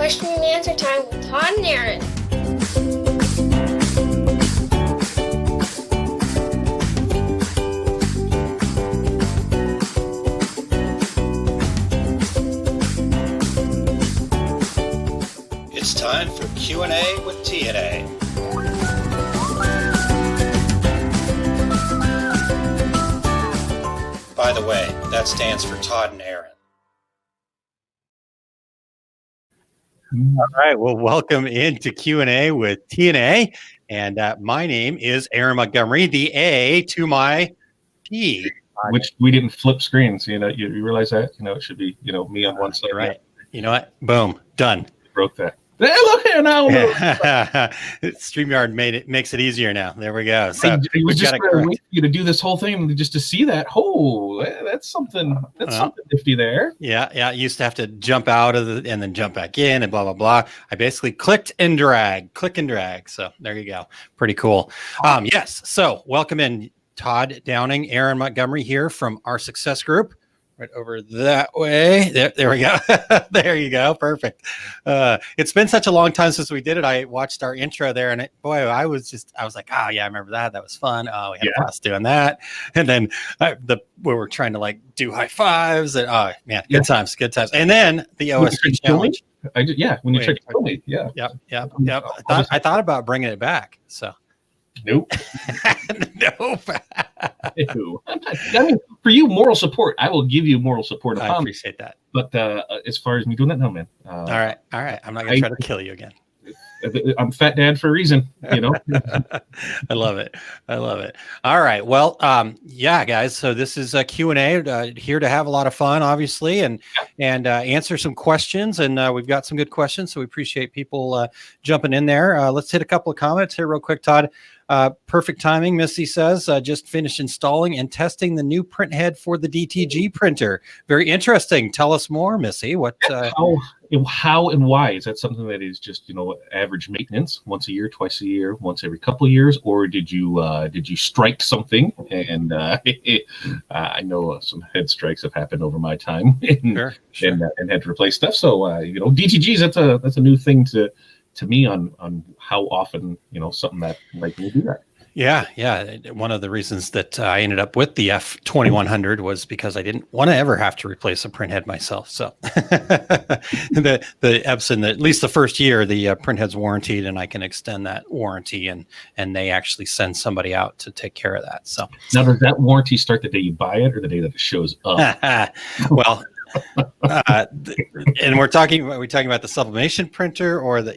Question and answer time with Todd and Aaron. It's time for Q&A with TNA. By the way, that stands for Todd and Aaron. All right. Well, welcome into Q&A with TNA. And my name is Aaron Montgomery, the A to my P. Which we didn't flip screens. You realize that? It should be, me on one side. Right. You know what? Boom. Done. Broke that. Hey, look here now. StreamYard makes it easier now. There we go. So I was just going to wait for you to do this whole thing just to see that. Oh, that's something. That's something nifty there. Yeah. I used to have to jump out of it and then jump back in and blah, blah, blah. I basically click and drag. So there you go. Pretty cool. Yes. So welcome in Todd Downing, Aaron Montgomery here from our Success Group. Right over that way. There we go. There you go. Perfect. It's been such a long time since we did it. I watched our intro there, and I was like, oh yeah, I remember that. That was fun. Oh, we had us doing that, and then we were trying to like do high fives, and oh man, good times. And then the OSG challenge. When you tried to kill me. Yeah. Yep. I thought about bringing it back. So. Nope. Nope. I mean, for you, moral support. I will give you moral support. I appreciate that. But as far as me doing that, no, man. All right. I'm not gonna try to kill you again. I'm fat dad for a reason, I love it. All right. Well, guys. So this is a Q&A here to have a lot of fun, obviously, and answer some questions. And we've got some good questions, so we appreciate people jumping in there. Let's hit a couple of comments here real quick, Todd. Perfect timing, Missy says. Just finished installing and testing the new print head for the DTG printer. Very interesting. Tell us more, Missy. What? How and why? Is that something that is just average maintenance, once a year, twice a year, once every couple of years, or did you strike something? And I know some head strikes have happened over my time, and had to replace stuff. So DTGs, that's a new thing to me on how often something that like me do that. Yeah. One of the reasons that I ended up with the F2100 was because I didn't want to ever have to replace a print head myself. So the Epson, at least the first year, the print head's warranted, and I can extend that warranty, and they actually send somebody out to take care of that. So now, does that warranty start the day you buy it or the day that it shows up? Well. And we're talking about the sublimation printer or the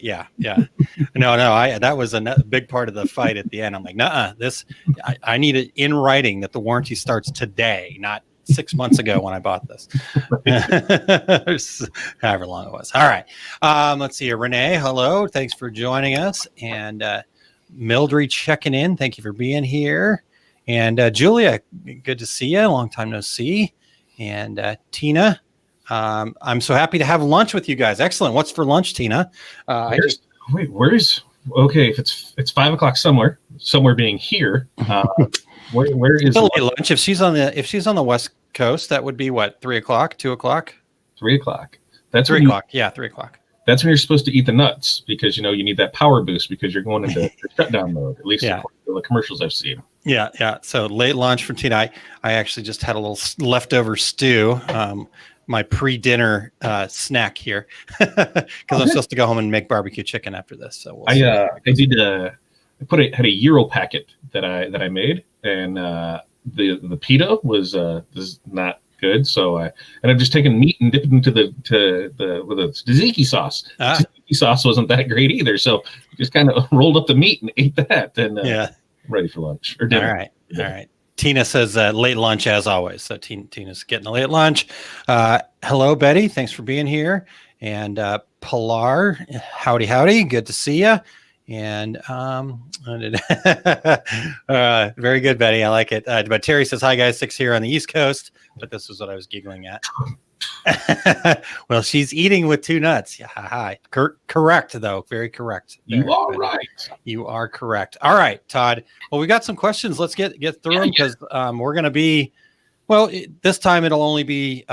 no that was a big part of the fight at the end. I'm like, I need it in writing that the warranty starts today, not 6 months ago when I bought this. However long it was. All right, let's see here. Renee, hello, thanks for joining us. And Mildred checking in, thank you for being here. And Julia, good to see you, long time no see. And Tina, I'm so happy to have lunch with you guys. Excellent. What's for lunch, Tina? Okay, if it's 5 o'clock somewhere being here, where is late lunch? If she's on the West Coast, that would be what, 3 o'clock, 2 o'clock? 3 o'clock. That's 3 o'clock. 3 o'clock. That's when you're supposed to eat the nuts, because you need that power boost because you're going into shutdown mode. At least according to the commercials I've seen. Yeah. So late lunch from Tina. I actually just had a little leftover stew, my pre-dinner snack here, because I'm supposed to go home and make barbecue chicken after this. So I had a Euro packet that I made, and the pita was not good. So I've just taken meat and dipped it into the tzatziki sauce. Tzatziki sauce wasn't that great either, so just kind of rolled up the meat and ate that. And ready for lunch or dinner. All right. Tina says late lunch as always. So Tina's getting a late lunch. Hello, Betty. Thanks for being here. And Pilar, howdy. Good to see you. And very good, Betty. I like it. But Terry says, hi, guys. 6 here on the East Coast. But this was what I was giggling at. Well, she's eating with 2 nuts. Yeah, hi. Correct, though. Very correct. You are right. You are correct. All right, Todd. Well, we got some questions. Let's get through them, because we're going to be, this time it'll only be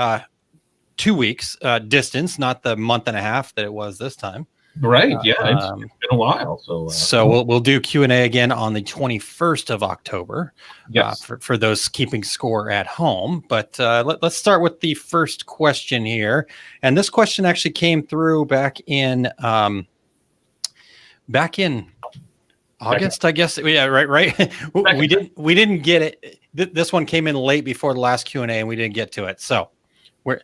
2 weeks distance, not the month and a half that it was this time. Right. Yeah. It's been a while. So we'll do Q&A again on the 21st of October. Yes. For those keeping score at home. But let's start with the first question here. And this question actually came through back in August, I guess. Yeah, right. We didn't get it. This one came in late before the last Q&A, and we didn't get to it. So we're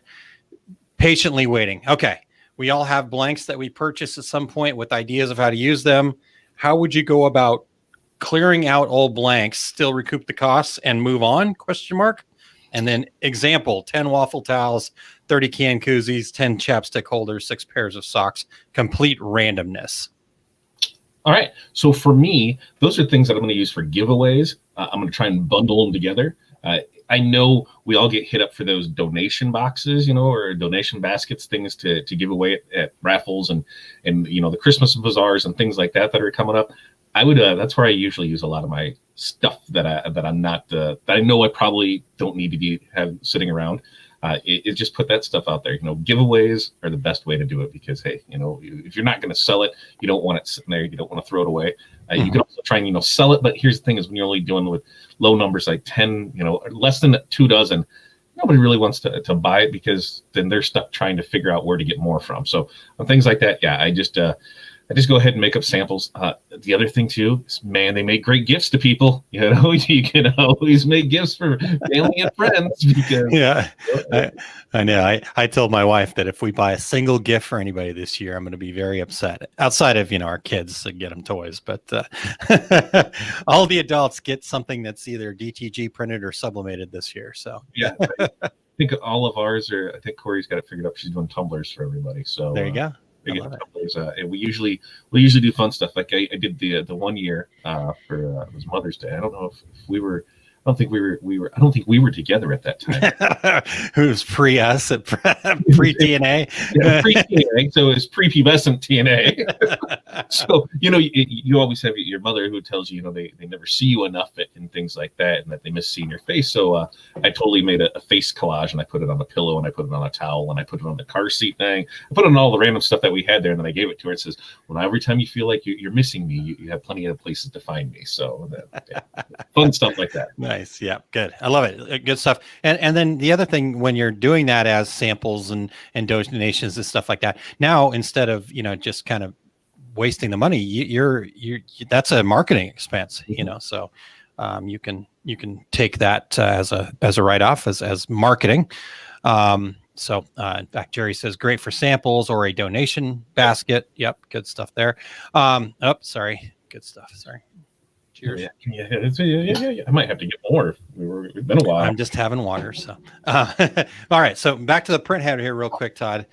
patiently waiting. Okay. We all have blanks that we purchased at some point with ideas of how to use them. How would you go about clearing out old blanks, still recoup the costs, and move on? Question mark. And then example: 10 waffle towels, 30 can koozies, 10 chapstick holders, 6 pairs of socks. Complete randomness. All right. So for me, those are things that I'm going to use for giveaways. I'm going to try and bundle them together. I know we all get hit up for those donation boxes, or donation baskets, things to give away at raffles and the Christmas bazaars and things like that are coming up. I would that's where I usually use a lot of my stuff that I'm not that I know I probably don't need to have sitting around. It just put that stuff out there. Giveaways are the best way to do it because, hey, if you're not going to sell it, you don't want it sitting there. You don't want to throw it away. You can also try and, sell it. But here's the thing is when you're only dealing with low numbers, like 10, less than 2 dozen, nobody really wants to buy it because then they're stuck trying to figure out where to get more from. So on things like that, yeah, I just go ahead and make up samples. The other thing too is, man, they make great gifts to people. You can always make gifts for family and friends because yeah, I know. I told my wife that if we buy a single gift for anybody this year, I'm going to be very upset. Outside of our kids to get them toys, but all the adults get something that's either DTG printed or sublimated this year. So yeah, I think all of ours are. I think Corey's got it figured out. She's doing tumblers for everybody. So there you go. And we usually do fun stuff. Like I did the 1 year for it was Mother's Day. I don't know if we were. I don't think we were together at that time. Who's pre us at pre TNA? Yeah, pre TNA. So it's prepubescent TNA. So you always have your mother who tells you they never see you enough and things like that, and that they miss seeing your face. So I totally made a face collage, and I put it on a pillow, and I put it on a towel, and I put it on the car seat thing. I put it on all the random stuff that we had there, and then I gave it to her. It says, "Well, every time you feel like you're missing me, you have plenty of places to find me." So fun stuff like that. Nice. Yeah. Good. I love it. Good stuff. And then the other thing, when you're doing that as samples and donations and stuff like that, now instead of, just kind of wasting the money, you're that's a marketing expense, so you can take that as a write-off as marketing. So in fact, Jerry says great for samples or a donation basket. Yep. Good stuff there. Sorry. Good stuff. Sorry. Cheers. Yeah. I might have to get more. We've been a while. I'm just having water. So, all right. So back to the print head here, real quick, Todd.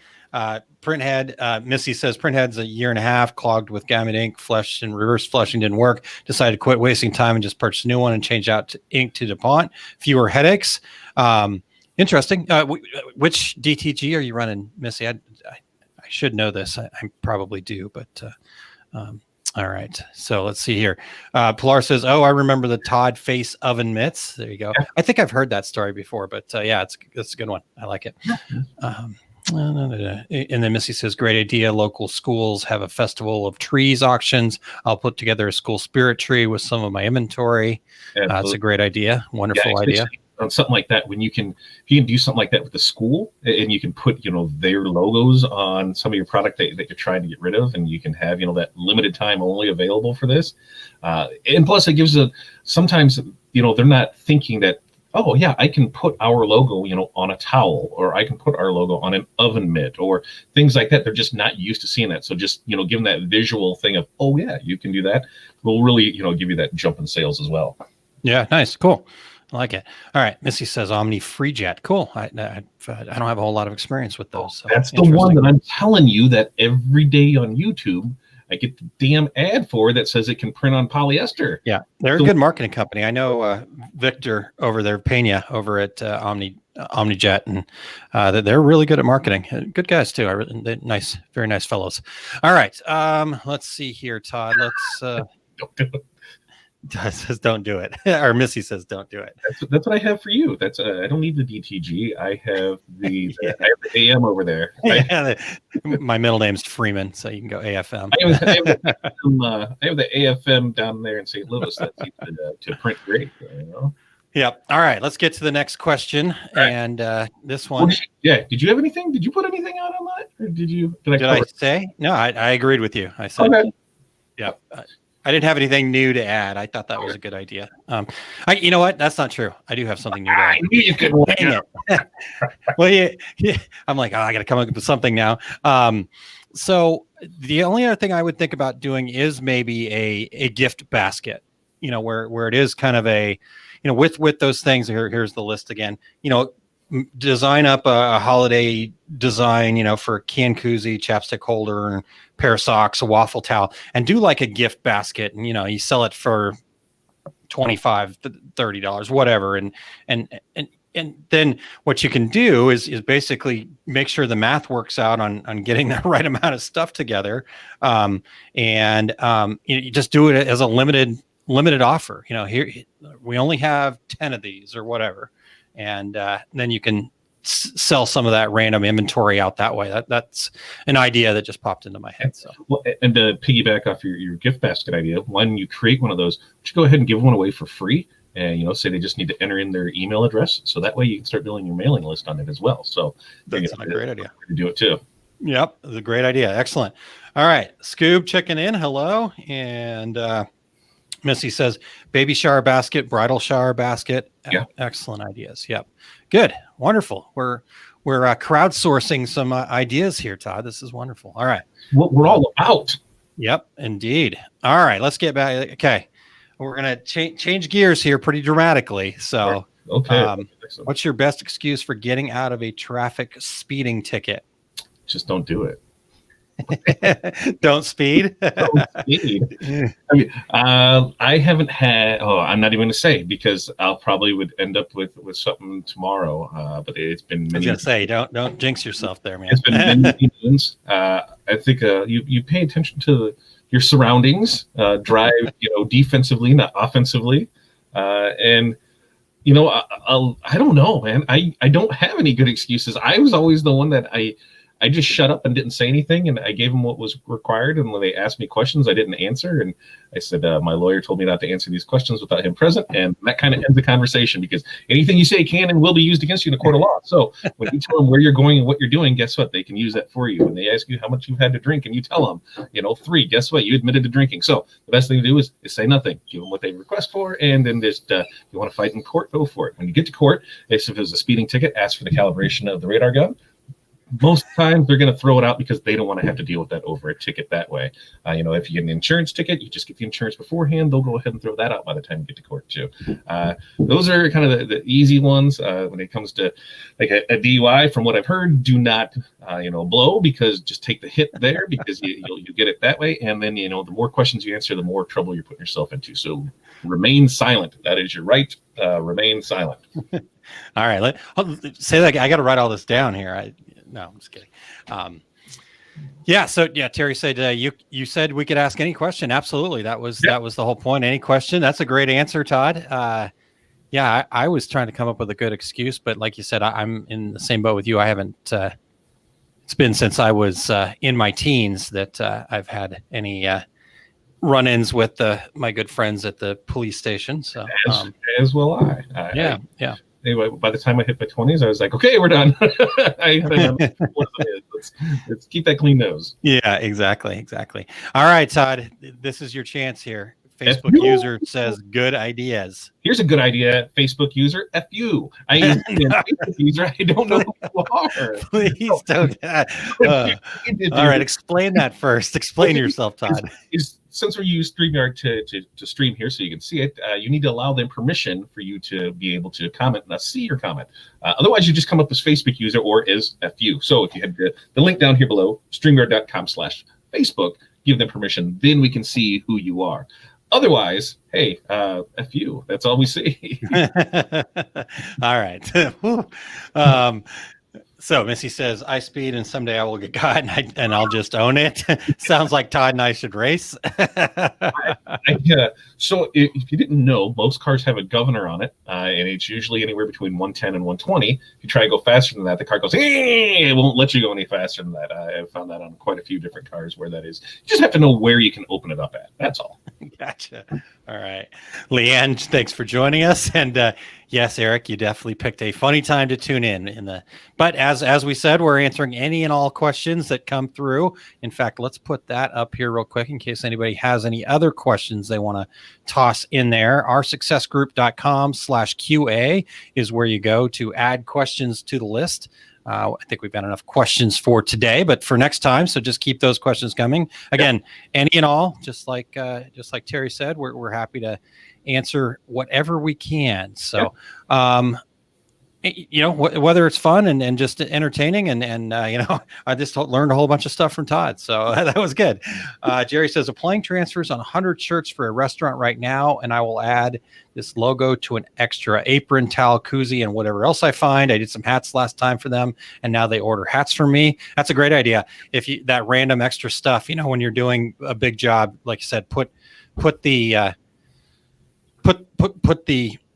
Print head. Missy says print head's a year and a half, clogged with gamut ink, flushed and reverse flushing didn't work. Decided to quit wasting time and just purchase a new one and change out to ink to DuPont. Fewer headaches. Interesting. Which DTG are you running, Missy? I should know this. I probably do, but. All right. So let's see here. Pilar says, "Oh, I remember the Todd face oven mitts." There you go. Yeah. I think I've heard that story before, but yeah, it's a good one. I like it. And then Missy says, "Great idea. Local schools have a festival of trees auctions. I'll put together a school spirit tree with some of my inventory." That's a great idea. Wonderful idea. On something like that, when if you can do something like that with the school, and you can put their logos on some of your product that you're trying to get rid of, and you can have that limited time only available for this, and plus it gives sometimes they're not thinking that, oh yeah, I can put our logo on a towel, or I can put our logo on an oven mitt, or things like that. They're just not used to seeing that. So just give them that visual thing of, oh yeah, you can do that, will really give you that jump in sales as well. Yeah, nice, cool. I like it. All right. Missy says Omni FreeJet. Cool. I don't have a whole lot of experience with those. So that's the one that I'm telling you that every day on YouTube, I get the damn ad for that says it can print on polyester. Yeah. They're a good marketing company. I know Victor over there, Pena over at OmniJet, and they're really good at marketing. Good guys too. They're nice, very nice fellows. All right. Let's see here, Todd. Let's says don't do it, or Missy says don't do it. That's what I have for you. That's I don't need the DTG. I have Yeah. I have the AM over there. Yeah, my middle name's Freeman, so you can go AFM. I have the AFM down there in St. Louis that seems to print great. You know? Yep. All right, let's get to the next question. Right. And this one. Did you have anything? Did you put anything out on that? Or did I say? No, I agreed with you. I said, okay. Yep. I didn't have anything new to add. I thought that was a good idea. You know what? That's not true. I do have something new to add. I knew you could win it. Well, yeah. I'm like, I got to come up with something now. So the only other thing I would think about doing is maybe a gift basket, where it is kind of a, with those things. Here's the list again. Design up a holiday design, for a can koozie, chapstick holder, and pair of socks, a waffle towel, and do like a gift basket. And, you sell it for $25, $30, whatever. And then what you can do is basically make sure the math works out on getting the right amount of stuff together. You just do it as a limited offer. Here we only have 10 of these or whatever. And then you can sell some of that random inventory out that way. That's an idea that just popped into my head. So, well, and to piggyback off your gift basket idea, when you create one of those, just go ahead and give one away for free. And say they just need to enter in their email address, so that way you can start building your mailing list on it as well. So that's a great idea to do it too. Yep, it's a great idea. Excellent. All right, Scoob checking in. Hello, and Missy says, baby shower basket, bridal shower basket. Yeah. Excellent ideas. Yep. Good. Wonderful. We're crowdsourcing some ideas here, Todd. This is wonderful. All right. What we're all about. Yep, indeed. All right. Let's get back. Okay. We're going to change gears here pretty dramatically. So, okay. What's your best excuse for getting out of a traffic speeding ticket? Just don't do it. Don't speed. Don't speed. I mean, I haven't had. Oh, I'm not even going to say, because I'll probably would end up with something tomorrow. But it's been. I was going to say, don't jinx yourself there, man. It's been many months. I think you pay attention to your surroundings. Drive, defensively, not offensively, and. I don't know, man. I don't have any good excuses. I was always the one that I just shut up and didn't say anything, and I gave them what was required. And when they asked me questions, I didn't answer. And I said, my lawyer told me not to answer these questions without him present. And that kind of ends the conversation, because anything you say can and will be used against you in a court of law. So when you tell them where you're going and what you're doing, guess what? They can use that for you. When they ask you how much you've had to drink and you tell them, 3, guess what? You admitted to drinking. So the best thing to do is say nothing. Give them what they request for. And then just, you want to fight in court, go for it. When you get to court, if it was a speeding ticket, ask for the calibration of the radar gun. Most times they're going to throw it out because they don't want to have to deal with that over a ticket that way. If you get an insurance ticket, you just get the insurance beforehand. They'll go ahead and throw that out by the time you get to court too. Those are kind of the easy ones. When it comes to like a DUI, from what I've heard, do not blow, because just take the hit there, because you'll get it that way. And then the more questions you answer, the more trouble you're putting yourself into. So remain silent. That is your right. Remain silent. All right. Say that. I got to write all this down here. No, I'm just kidding. Terry said you said we could ask any question. Absolutely, that was the whole point. Any question? That's a great answer, Todd. I was trying to come up with a good excuse, but like you said, I'm in the same boat with you. I haven't. It's been since I was in my teens that I've had any run-ins with my good friends at the police station. So as will I. Yeah. Anyway, by the time I hit my 20s, I was like, okay, we're done. Let's keep that clean nose. Yeah, exactly. All right, Todd, this is your chance here. Facebook user says good ideas. Here's a good idea. Facebook user, F you. Facebook user, I don't know who you are. Please don't. All right, explain that first. Explain yourself, Todd. Since we use StreamYard to stream here so you can see it, you need to allow them permission for you to be able to comment and see your comment. Otherwise, you just come up as Facebook user or as FU. So if you head to the link down here below, StreamYard.com/Facebook, give them permission, then we can see who you are. Otherwise, hey, FU, that's all we see. All right. So Missy says, "I speed, and someday I will get caught, and I'll just own it." Sounds like Todd and I should race. So if you didn't know, most cars have a governor on it, and it's usually anywhere between 110 and 120. If you try to go faster than that, the car goes, it won't let you go any faster than that. I've found that on quite a few different cars where that is. You just have to know where you can open it up at. That's all. Gotcha. All right. Leanne, thanks for joining us. And yes, Eric, you definitely picked a funny time to tune in. But as we said, we're answering any and all questions that come through. In fact, let's put that up here real quick in case anybody has any other questions they want to toss in there. oursuccessgroup.com/QA is where you go to add questions to the list. I think we've got enough questions for today, but for next time, so just keep those questions coming. Again, any and all, just like Terry said, we're happy to answer whatever we can. So, whether it's fun and just entertaining, and I just learned a whole bunch of stuff from Todd, so that was good. Jerry says, applying transfers on 100 shirts for a restaurant right now, and I will add this logo to an extra apron, towel, koozie, and whatever else I find. I did some hats last time for them, and now they order hats from me. That's a great idea. If you that random extra stuff, when you're doing a big job, like you said, put the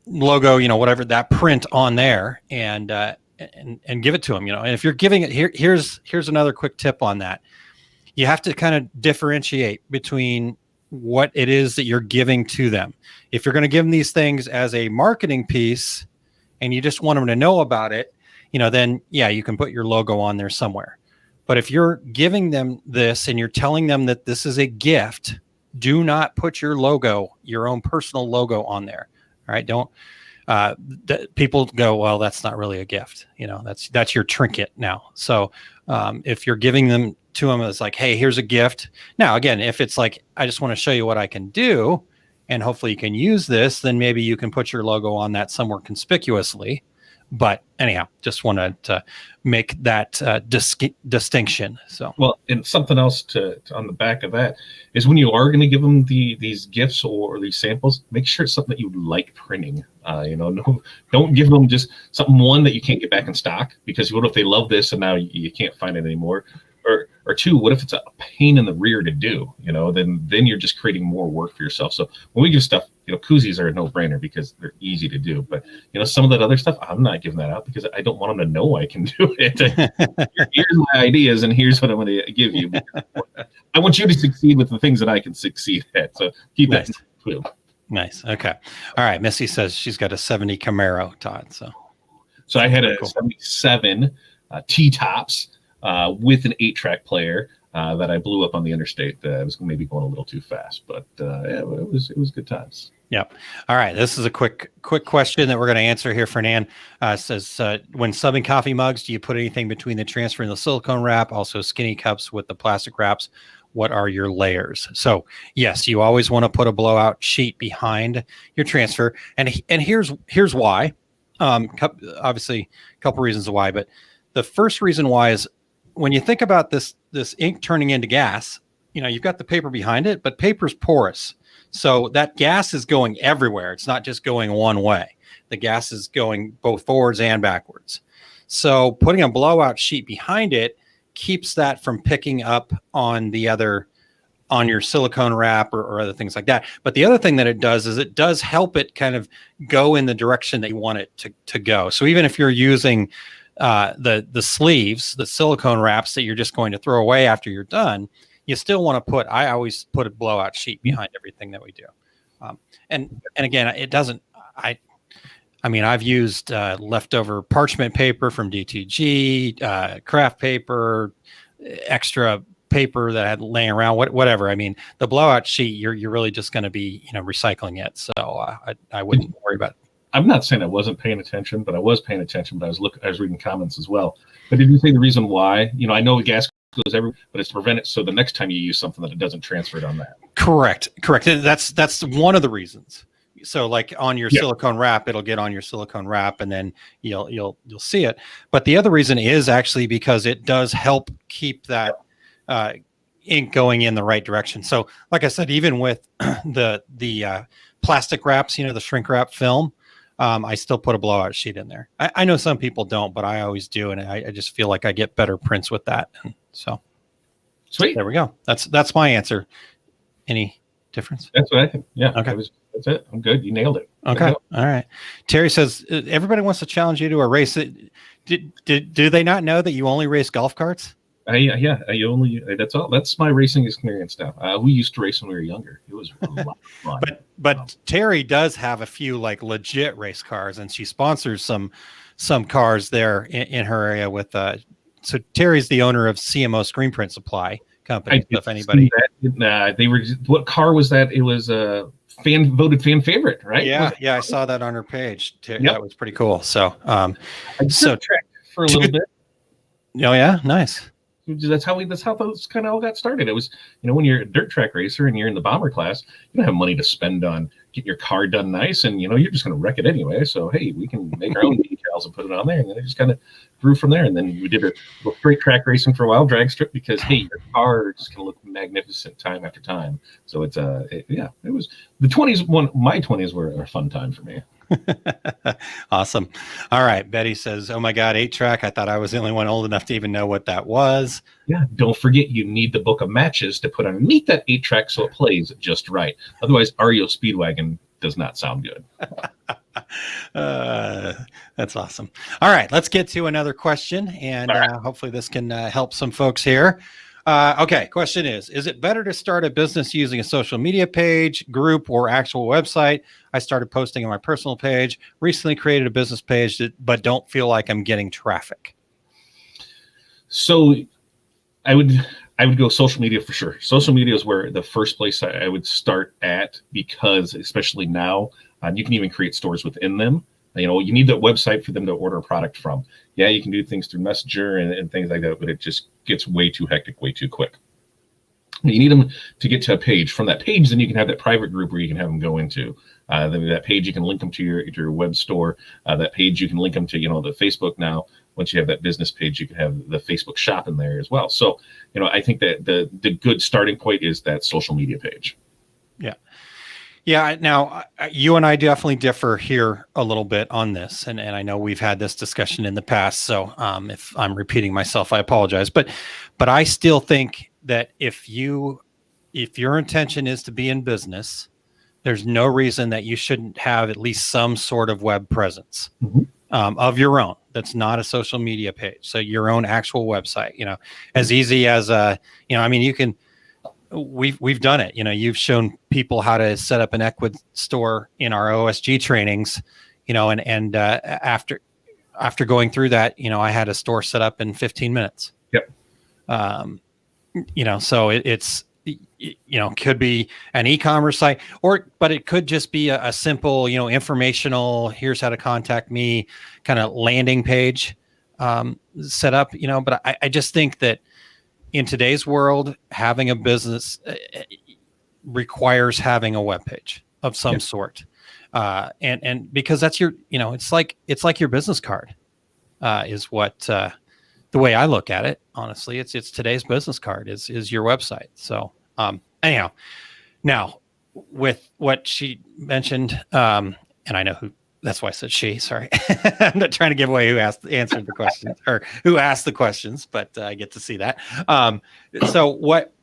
logo, whatever, that print on there, and give it to them. And if you're giving it, here's another quick tip on that. You have to kind of differentiate between what it is that you're giving to them. If you're going to give them these things as a marketing piece and you just want them to know about it, then you can put your logo on there somewhere. But if you're giving them this and you're telling them that this is a gift, do not put your logo, your own personal logo, on there. All right. Don't people go, well, that's not really a gift. That's your trinket now. So if you're giving them to them as like, hey, here's a gift. Now, again, if it's like, I just want to show you what I can do and hopefully you can use this, then maybe you can put your logo on that somewhere conspicuously. But anyhow, just wanted to make that distinction. So, well, and something else to on the back of that is when you are going to give them these gifts or these samples, make sure it's something that you like printing. Don't give them just something that you can't get back in stock, because what if they love this and now you can't find it anymore? Or two, what if it's a pain in the rear to do? Then you're just creating more work for yourself. So when we give stuff, koozies are a no-brainer because they're easy to do. But some of that other stuff, I'm not giving that out because I don't want them to know I can do it. Here's my ideas, and here's what I'm going to give you. I want you to succeed with the things that I can succeed at. So keep that clear. Nice. Okay. All right. Missy says she's got a 70 Camaro, Todd. So I had a 77 T-tops. With an 8-track player that I blew up on the interstate. I was maybe going a little too fast, but it was good times. Yep. All right. This is a quick question that we're going to answer here. Fernand says, when subbing coffee mugs, do you put anything between the transfer and the silicone wrap? Also skinny cups with the plastic wraps. What are your layers? So yes, you always want to put a blowout sheet behind your transfer. And here's why. Obviously a couple reasons why, but the first reason why is, when you think about this ink turning into gas, you've got the paper behind it, but paper's porous. So that gas is going everywhere. It's not just going one way. The gas is going both forwards and backwards. So putting a blowout sheet behind it keeps that from picking up on your silicone wrap or other things like that. But the other thing that it does is it does help it kind of go in the direction that you want it to go. So even if you're using the sleeves, the silicone wraps that you're just going to throw away after you're done, you still want to I always put a blowout sheet behind everything that we do. And again, it doesn't, I've used leftover parchment paper from DTG, craft paper, extra paper that I had laying around, whatever. The blowout sheet, you're really just going to be, recycling it. So I wouldn't worry about it. I'm not saying I wasn't paying attention, but I was paying attention. But I was reading comments as well. But did you say the reason why? I know the gas goes everywhere, but it's to prevent it. So the next time you use something that it doesn't transfer it on that. Correct. That's one of the reasons. So like on your silicone wrap, it'll get on your silicone wrap, and then you'll see it. But the other reason is actually because it does help keep that ink going in the right direction. So like I said, even with the plastic wraps, the shrink wrap film. I still put a blowout sheet in there. I know some people don't, but I always do, and I just feel like I get better prints with that. And so, Sweet. there we go. That's my answer. Any difference? That's what I think. Yeah. Okay. That's it. I'm good. You nailed it. Okay. All right. Terry says everybody wants to challenge you to a race. Do they not know that you only race golf carts? That's all. That's my racing experience now. We used to race when we were younger. It was a lot of fun. But Terry does have a few like legit race cars, and she sponsors some cars there in her area with. So Terry's the owner of CMO Screen Print Supply Company. If anybody, they were. What car was that? It was a voted fan favorite, right? Yeah, I saw that on her page. Yep. That was pretty cool. So, I tracked for a little bit. Oh yeah, nice. That's how those kind of all got started. It was, when you're a dirt track racer and you're in the bomber class, you don't have money to spend on getting your car done nice, and you're just going to wreck it anyway. So hey, we can make our own decals and put it on there, and then it just kind of grew from there. And then we did a straight track racing for a while, drag strip, because hey, your car is going to look magnificent time after time. So it's it was the 20s. My 20s were a fun time for me. Awesome. All right. Betty says, oh my God, 8-track. I thought I was the only one old enough to even know what that was. Yeah. Don't forget, you need the book of matches to put underneath that 8-track so it plays just right. Otherwise, REO Speedwagon does not sound good. That's awesome. All right. Let's get to another question, and hopefully this can help some folks here. Okay. Question is it better to start a business using a social media page, group, or actual website? I started posting on my personal page, recently created a business page, but don't feel like I'm getting traffic. So I would go social media for sure. Social media is where the first place I would start at, because especially now, you can even create stores within them. You need that website for them to order a product from. Yeah, you can do things through Messenger and things like that, but it just gets way too hectic, way too quick. You need them to get to a page. From that page, then you can have that private group where you can have them go into. Then that page, you can link them to your web store. That page, you can link them to the Facebook now. Once you have that business page, you can have the Facebook shop in there as well. So, I think that the good starting point is that social media page. Yeah. Yeah. Now, you and I definitely differ here a little bit on this. And I know we've had this discussion in the past. So if I'm repeating myself, I apologize. But I still think that if your intention is to be in business, there's no reason that you shouldn't have at least some sort of web presence of your own. That's not a social media page. So your own actual website, as easy as, you can. We've done it. You've shown people how to set up an Equid store in our OSG trainings, and after going through that, I had a store set up in 15 minutes. Yep. So it's could be an e-commerce site, but it could just be a simple, informational, here's how to contact me kind of landing page set up, but I just think that in today's world, having a business requires having a webpage of some sort. And because that's your, it's like your business card is what, the way I look at it, honestly, it's today's business card is your website. So, anyhow, now with what she mentioned, and I know that's why I said she, sorry. I'm not trying to give away who answered the questions or who asked the questions, but I get to see that. So what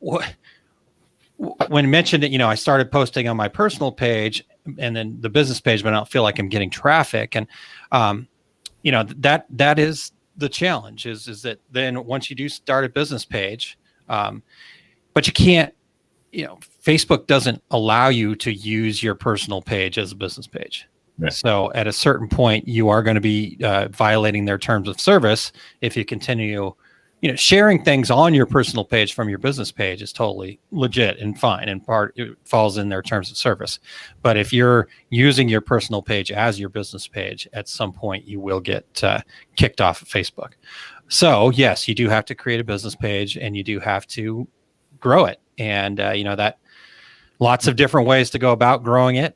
when mentioned that, I started posting on my personal page and then the business page, but I don't feel like I'm getting traffic. And, that is the challenge is that then once you do start a business page, but you can't, Facebook doesn't allow you to use your personal page as a business page. Right. So at a certain point, you are going to be violating their terms of service if you continue, sharing things on your personal page from your business page is totally legit and fine. And it falls in their terms of service. But if you're using your personal page as your business page, at some point you will get kicked off of Facebook. So yes, you do have to create a business page and you do have to grow it. And that lots of different ways to go about growing it.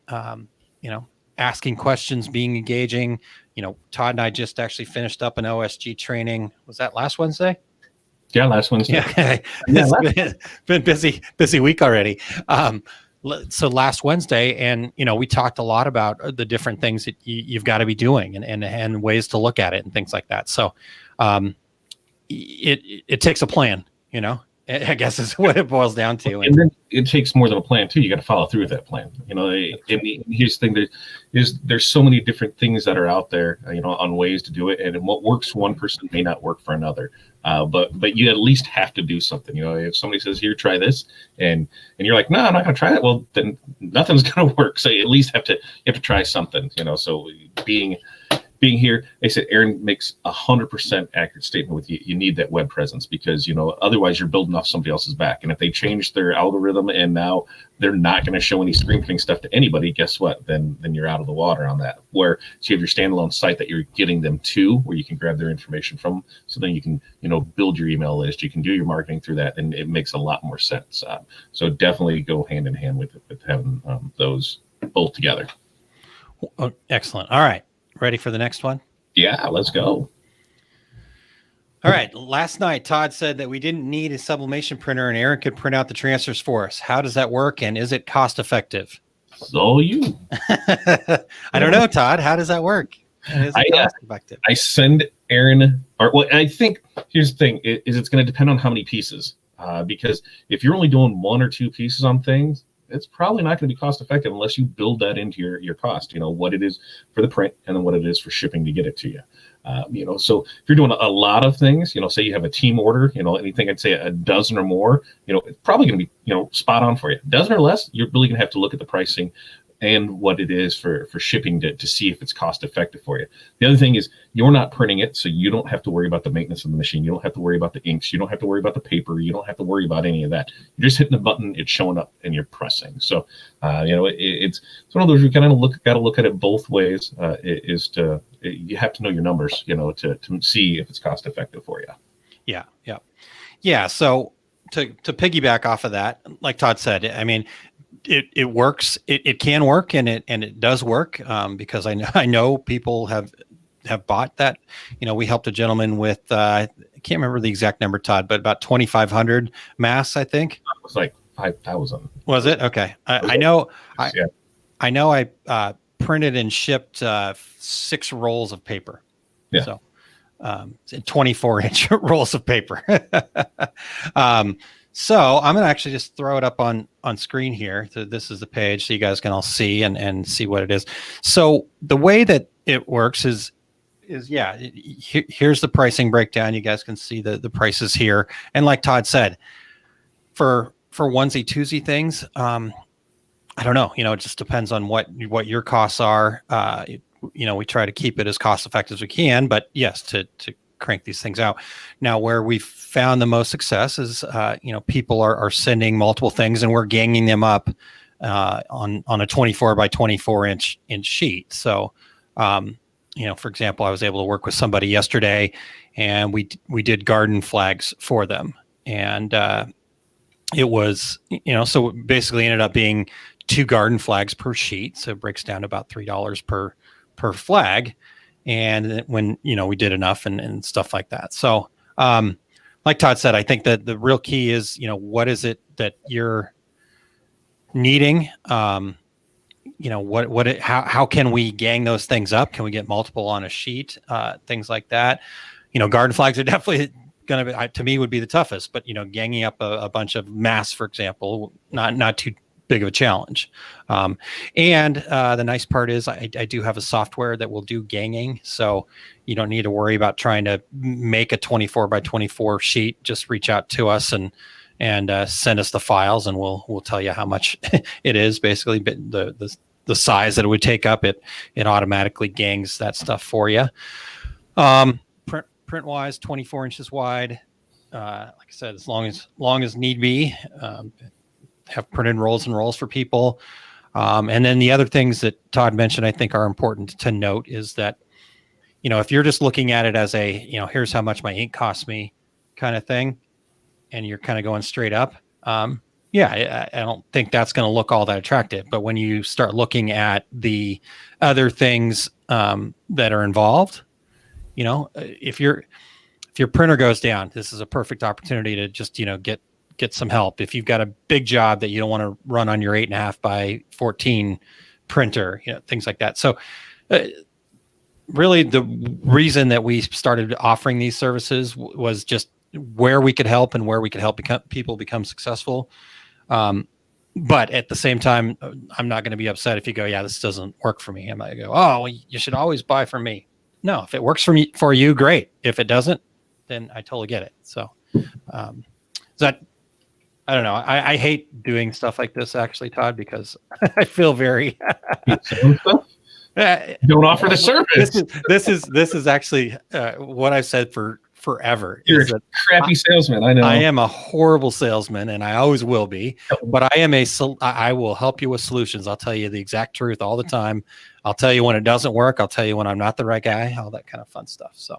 Asking questions, being engaging. Todd and I just actually finished up an OSG training. Was that last Wednesday? Yeah, last Wednesday. Yeah. It's been busy week already. so last Wednesday, and we talked a lot about the different things that you've got to be doing and ways to look at it and things like that. So it takes a plan, I guess is what it boils down to. And then it takes more than a plan too. You got to follow through with that plan. Here's the thing: there's so many different things that are out there, on ways to do it, and what works for one person may not work for another. But you at least have to do something. If somebody says, "Here, try this," and you're like, "No, I'm not going to try it," well, then nothing's going to work. So you at least have to try something. So being here, they said Aaron makes 100% accurate statement with you. You need that web presence because, otherwise you're building off somebody else's back. And if they change their algorithm and now they're not going to show any screen printing stuff to anybody, guess what? Then you're out of the water on that. So you have your standalone site that you're getting them to where you can grab their information from. So then you can, build your email list. You can do your marketing through that, and it makes a lot more sense. So definitely go hand in hand with having those both together. Oh, excellent. All right. Ready for the next one? Yeah, let's go. All right. Last night, Todd said that we didn't need a sublimation printer and Aaron could print out the transfers for us. How does that work? And is it cost effective? So you. I don't know, Todd. How does that work? And is it cost effective? I send Aaron, I think here's the thing is it's going to depend on how many pieces. Because if you're only doing 1 or 2 pieces on things, it's probably not going to be cost effective unless you build that into your cost, what it is for the print and then what it is for shipping to get it to you. So if you're doing a lot of things, say you have a team order, anything I'd say a dozen or more, it's probably going to be, spot on for you. A dozen or less, you're really going to have to look at the pricing and what it is for shipping to see if it's cost effective for you. The other thing is you're not printing it, so you don't have to worry about the maintenance of the machine. You don't have to worry about the inks. You don't have to worry about the paper. You don't have to worry about any of that. You're just hitting the button, it's showing up, and you're pressing. So, it's one of those you kind of got to look at it both ways. You have to know your numbers, to see if it's cost effective for you. Yeah. So to piggyback off of that, like Todd said, I mean, it works. It can work, and it does work because I know people have bought that. We helped a gentleman with I can't remember the exact number, Todd, but about 2,500 masks, I think. It was like 5,000. Was it? Okay. I know. I printed and shipped 6 rolls of paper. Yeah. So 24-inch rolls of paper. So I'm going to actually just throw it up on screen here. So this is the page so you guys can all see and see what it is. So the way that it works is here's the pricing breakdown. You guys can see the prices here. And like Todd said, for onesie twosie things, I don't know, it just depends on what your costs are. We try to keep it as cost effective as we can, but yes, to crank these things out. Now, where we've found the most success is, people are sending multiple things and we're ganging them up on a 24 by 24 inch sheet. So, for example, I was able to work with somebody yesterday and we did garden flags for them. And it was, so it basically ended up being 2 garden flags per sheet. So it breaks down to about $3 per flag. And when, we did enough and stuff like that. So, like Todd said, I think that the real key is, what is it that you're needing? How can we gang those things up? Can we get multiple on a sheet? Things like that. Garden flags are definitely going to be, to me, would be the toughest, but, ganging up a bunch of masks, for example, not too big of a challenge. And the nice part is I do have a software that will do ganging. So you don't need to worry about trying to make a 24 by 24 sheet. Just reach out to us and send us the files and we'll tell you how much it is. Basically, the size that it would take up, it automatically gangs that stuff for you. Print wise, 24 inches wide. Like I said, as long as need be, have printed rolls and rolls for people. And then the other things that Todd mentioned, I think are important to note is that, if you're just looking at it as a, here's how much my ink costs me kind of thing, and you're kind of going straight up. I don't think that's going to look all that attractive. But when you start looking at the other things that are involved, if your printer goes down, this is a perfect opportunity to just, get get some help. If you've got a big job that you don't want to run on your 8.5 by 14 printer, things like that. So really the reason that we started offering these services was just where we could help and where we could help people become successful. But at the same time, I'm not going to be upset if you go, yeah, this doesn't work for me. I might go, oh, well, you should always buy from me. No, if it works for you, great. If it doesn't, then I totally get it. So that, I don't know. I hate doing stuff like this actually, Todd, because I feel very don't offer the service. This is actually what I've said for forever. You're a crappy salesman. I know. I am a horrible salesman, and I always will be. But I will help you with solutions. I'll tell you the exact truth all the time. I'll tell you when it doesn't work. I'll tell you when I'm not the right guy. All that kind of fun stuff. So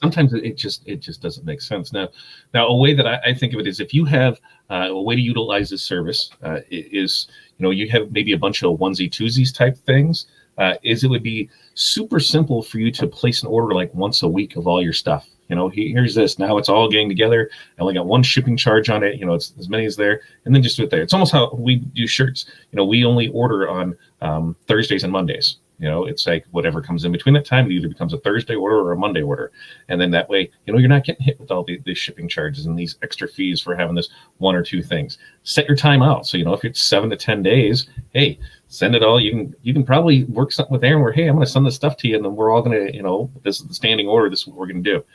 sometimes it just doesn't make sense. Now a way that I think of it is if you have a way to utilize this service is you have maybe a bunch of onesie twosies type things. It would be super simple for you to place an order like once a week of all your stuff. Here's this. Now it's all getting together. I only got one shipping charge on it. It's as many as there, and then just do it there. It's almost how we do shirts. We only order on Thursdays and Mondays. It's like whatever comes in between that time, it either becomes a Thursday order or a Monday order. And then that way, you're not getting hit with all these shipping charges and these extra fees for having this one or two things. Set your time out. So, if it's 7 to 10 days, hey, send it all. You can probably work something with Aaron where, hey, I'm going to send this stuff to you. And then we're all going to, this is the standing order. This is what we're going to do.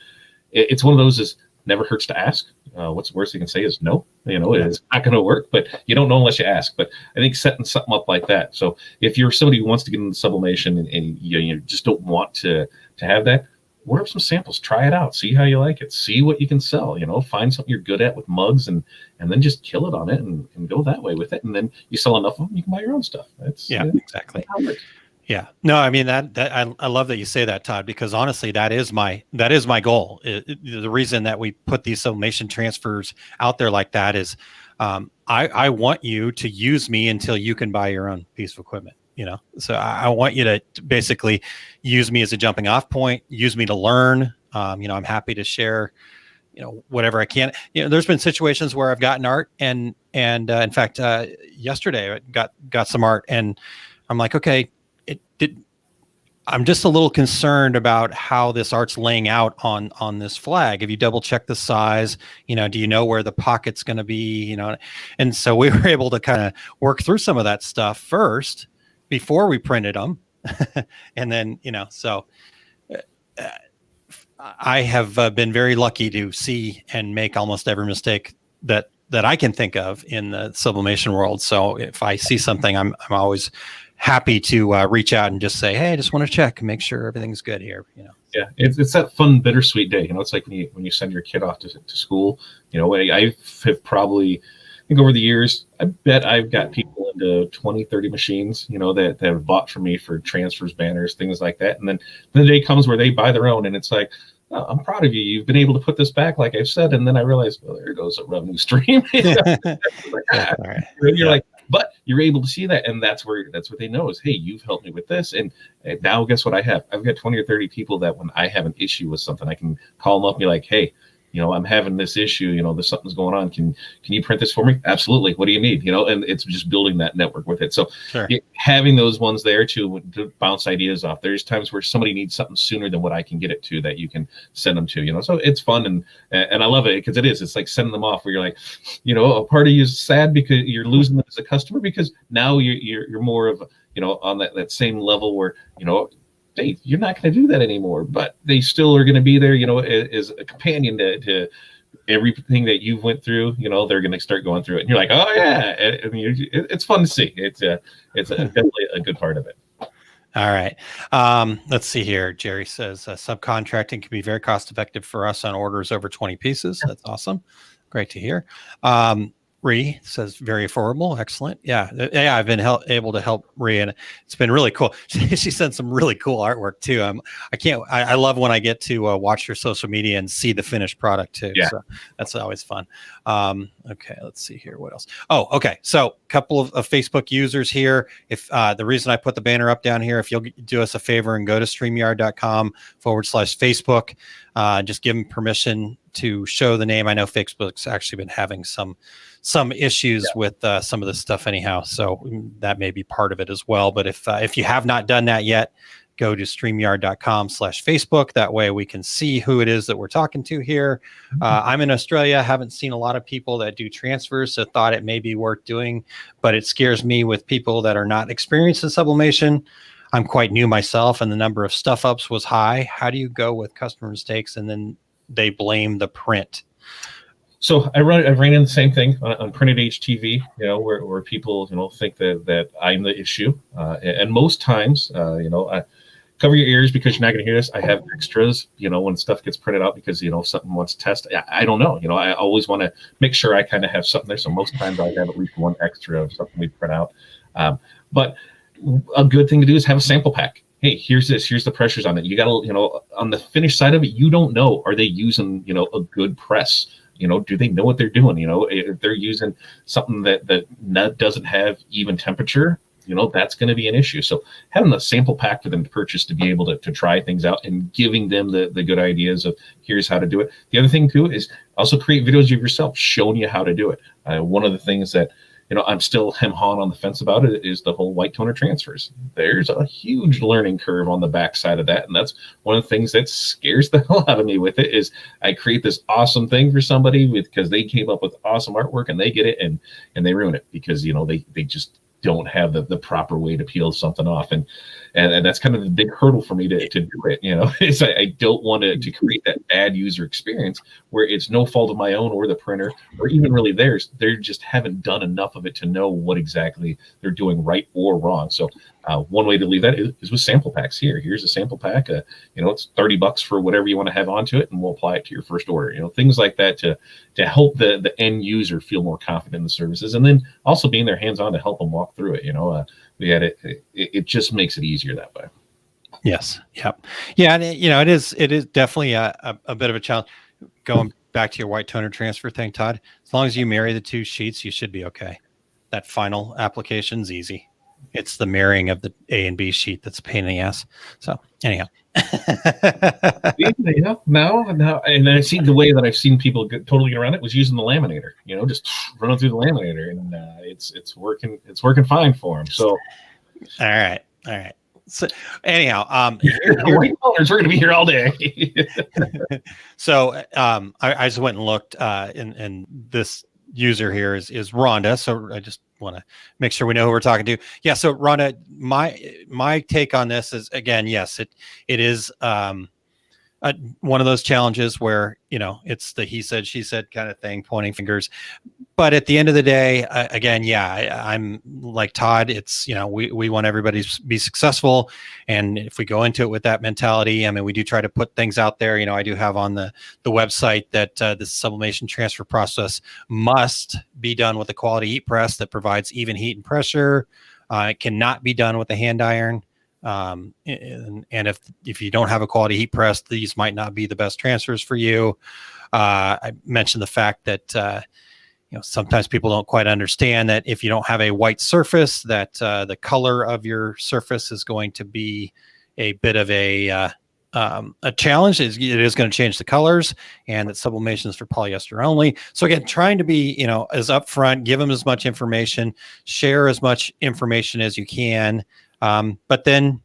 It's one of those is never hurts to ask. What's the worst you can say is no. It's not going to work, but you don't know unless you ask. But I think setting something up like that. So if you're somebody who wants to get into sublimation and you just don't want to have that, order up some samples, try it out, see how you like it, see what you can sell. Find something you're good at with mugs, and then just kill it on it and go that way with it. And then you sell enough of them, you can buy your own stuff. Exactly. Yeah. No, I mean that I love that you say that, Todd, because honestly, that is my goal. The reason that we put these sublimation transfers out there like that is I want you to use me until you can buy your own piece of equipment. So I want you to basically use me as a jumping off point, use me to learn. I'm happy to share, whatever I can. There's been situations where I've gotten art and in fact, yesterday I got some art and I'm like, okay, I'm just a little concerned about how this art's laying out on this flag. Have you double checked the size? Do you know where the pocket's going to be? And so we were able to kind of work through some of that stuff first before we printed them. And then, so I have been very lucky to see and make almost every mistake that I can think of in the sublimation world. So if I see something, I'm always happy to reach out and just say, hey, I just want to check and make sure everything's good here. Yeah, it's that fun, bittersweet day. It's like when you send your kid off to school. I have probably, I think over the years, I bet I've got people into 20, 30 machines, that have bought from me for transfers, banners, things like that. And then the day comes where they buy their own, and it's like, oh, I'm proud of you. You've been able to put this back, like I've said. And then I realized, well, there goes a revenue stream. You're like, but you're able to see that, and that's what they know is, hey, you've helped me with this, and now guess what I have? I've got 20 or 30 people that when I have an issue with something, I can call them up and be like, hey, I'm having this issue, there's something's going on. Can you print this for me? Absolutely. What do you need? And it's just building that network with it. So sure. Having those ones there to bounce ideas off. There's times where somebody needs something sooner than what I can get it to that you can send them to, so it's fun. And I love it because it's like sending them off where you're like, a part of you is sad because you're losing them as a customer because now you're more of, on that same level where, hey, you're not going to do that anymore, but they still are going to be there, as a companion to everything that you went through. They're going to start going through it, and you're like, oh yeah, it's fun to see. It's definitely a good part of it. All right. Let's see here. Jerry says subcontracting can be very cost effective for us on orders over 20 pieces. That's awesome. Great to hear. Ree says very affordable. Excellent. Yeah. I've been able to help Ree, and it's been really cool. She sent some really cool artwork too. I love when I get to watch her social media and see the finished product too. Yeah. So that's always fun. Okay. Let's see here. What else? Oh, okay. So couple of Facebook users here. If the reason I put the banner up down here, if you'll do us a favor and go to StreamYard.com/Facebook, just give them permission to show the name. I know Facebook's actually been having some issues with some of this stuff anyhow, so that may be part of it as well. But if you have not done that yet, go to StreamYard.com/Facebook. That way we can see who it is that we're talking to here. I'm in Australia. Haven't seen a lot of people that do transfers, so thought it may be worth doing, but it scares me with people that are not experienced in sublimation. I'm quite new myself, and the number of stuff ups was high. How do you go with customer mistakes and then they blame the print? So I ran into the same thing on printed HTV, where people, think that I'm the issue. And most times, I cover your ears because you're not going to hear this. I have extras, when stuff gets printed out because, if something wants to test, I don't know. I always want to make sure I kind of have something there. So most times I have at least one extra of something we print out. But a good thing to do is have a sample pack. Hey, here's this. Here's the pressures on it. You got to, on the finished side of it, you don't know, are they using, a good press? Do they know what they're doing? If they're using something that doesn't have even temperature, that's going to be an issue. So having a sample pack for them to purchase to be able to try things out and giving them the good ideas of here's how to do it. The other thing too is also create videos of yourself showing you how to do it. One of the things that I'm still hem-hawing on the fence about it is the whole white toner transfers. There's a huge learning curve on the backside of that. And that's one of the things that scares the hell out of me with it is I create this awesome thing for somebody because they came up with awesome artwork and they get it and they ruin it because, they just don't have the proper way to peel something off. And that's kind of the big hurdle for me to do it, is I don't want to create that bad user experience where it's no fault of my own or the printer or even really theirs. They just haven't done enough of it to know what exactly they're doing right or wrong. So one way to leave that is with sample packs. Here's a sample pack. It's $30 for whatever you want to have onto it, and we'll apply it to your first order. Things like that to help the end user feel more confident in the services, and then also being their hands-on to help them walk through it. It just makes it easier that way. Yes. Yep. Yeah. And it is definitely a bit of a challenge. Going back to your white toner transfer thing, Todd, as long as you marry the two sheets, you should be okay. That final application's easy. It's the marrying of the A and B sheet that's a pain in the ass. So anyhow. Now, and I see the way that I've seen people totally get around it was using the laminator, just running through the laminator, and it's working fine for them. So, all right. So anyhow, white toners, we're going to be here all day. So I just went and looked, and this user here is Rhonda. So I just want to make sure we know who we're talking to. Yeah. So Rhonda, my take on this is, again, yes, it is one of those challenges where, it's the he said, she said kind of thing, pointing fingers. But at the end of the day, again, I'm like Todd. It's, we want everybody to be successful. And if we go into it with that mentality, we do try to put things out there. I do have on the website that the sublimation transfer process must be done with a quality heat press that provides even heat and pressure. It cannot be done with a hand iron. And if you don't have a quality heat press, these might not be the best transfers for you. I mentioned the fact that sometimes people don't quite understand that if you don't have a white surface, that the color of your surface is going to be a bit of a challenge. It is going to change the colors, and that sublimation is for polyester only. So again, trying to be as upfront, give them as much information, share as much information as you can. But then,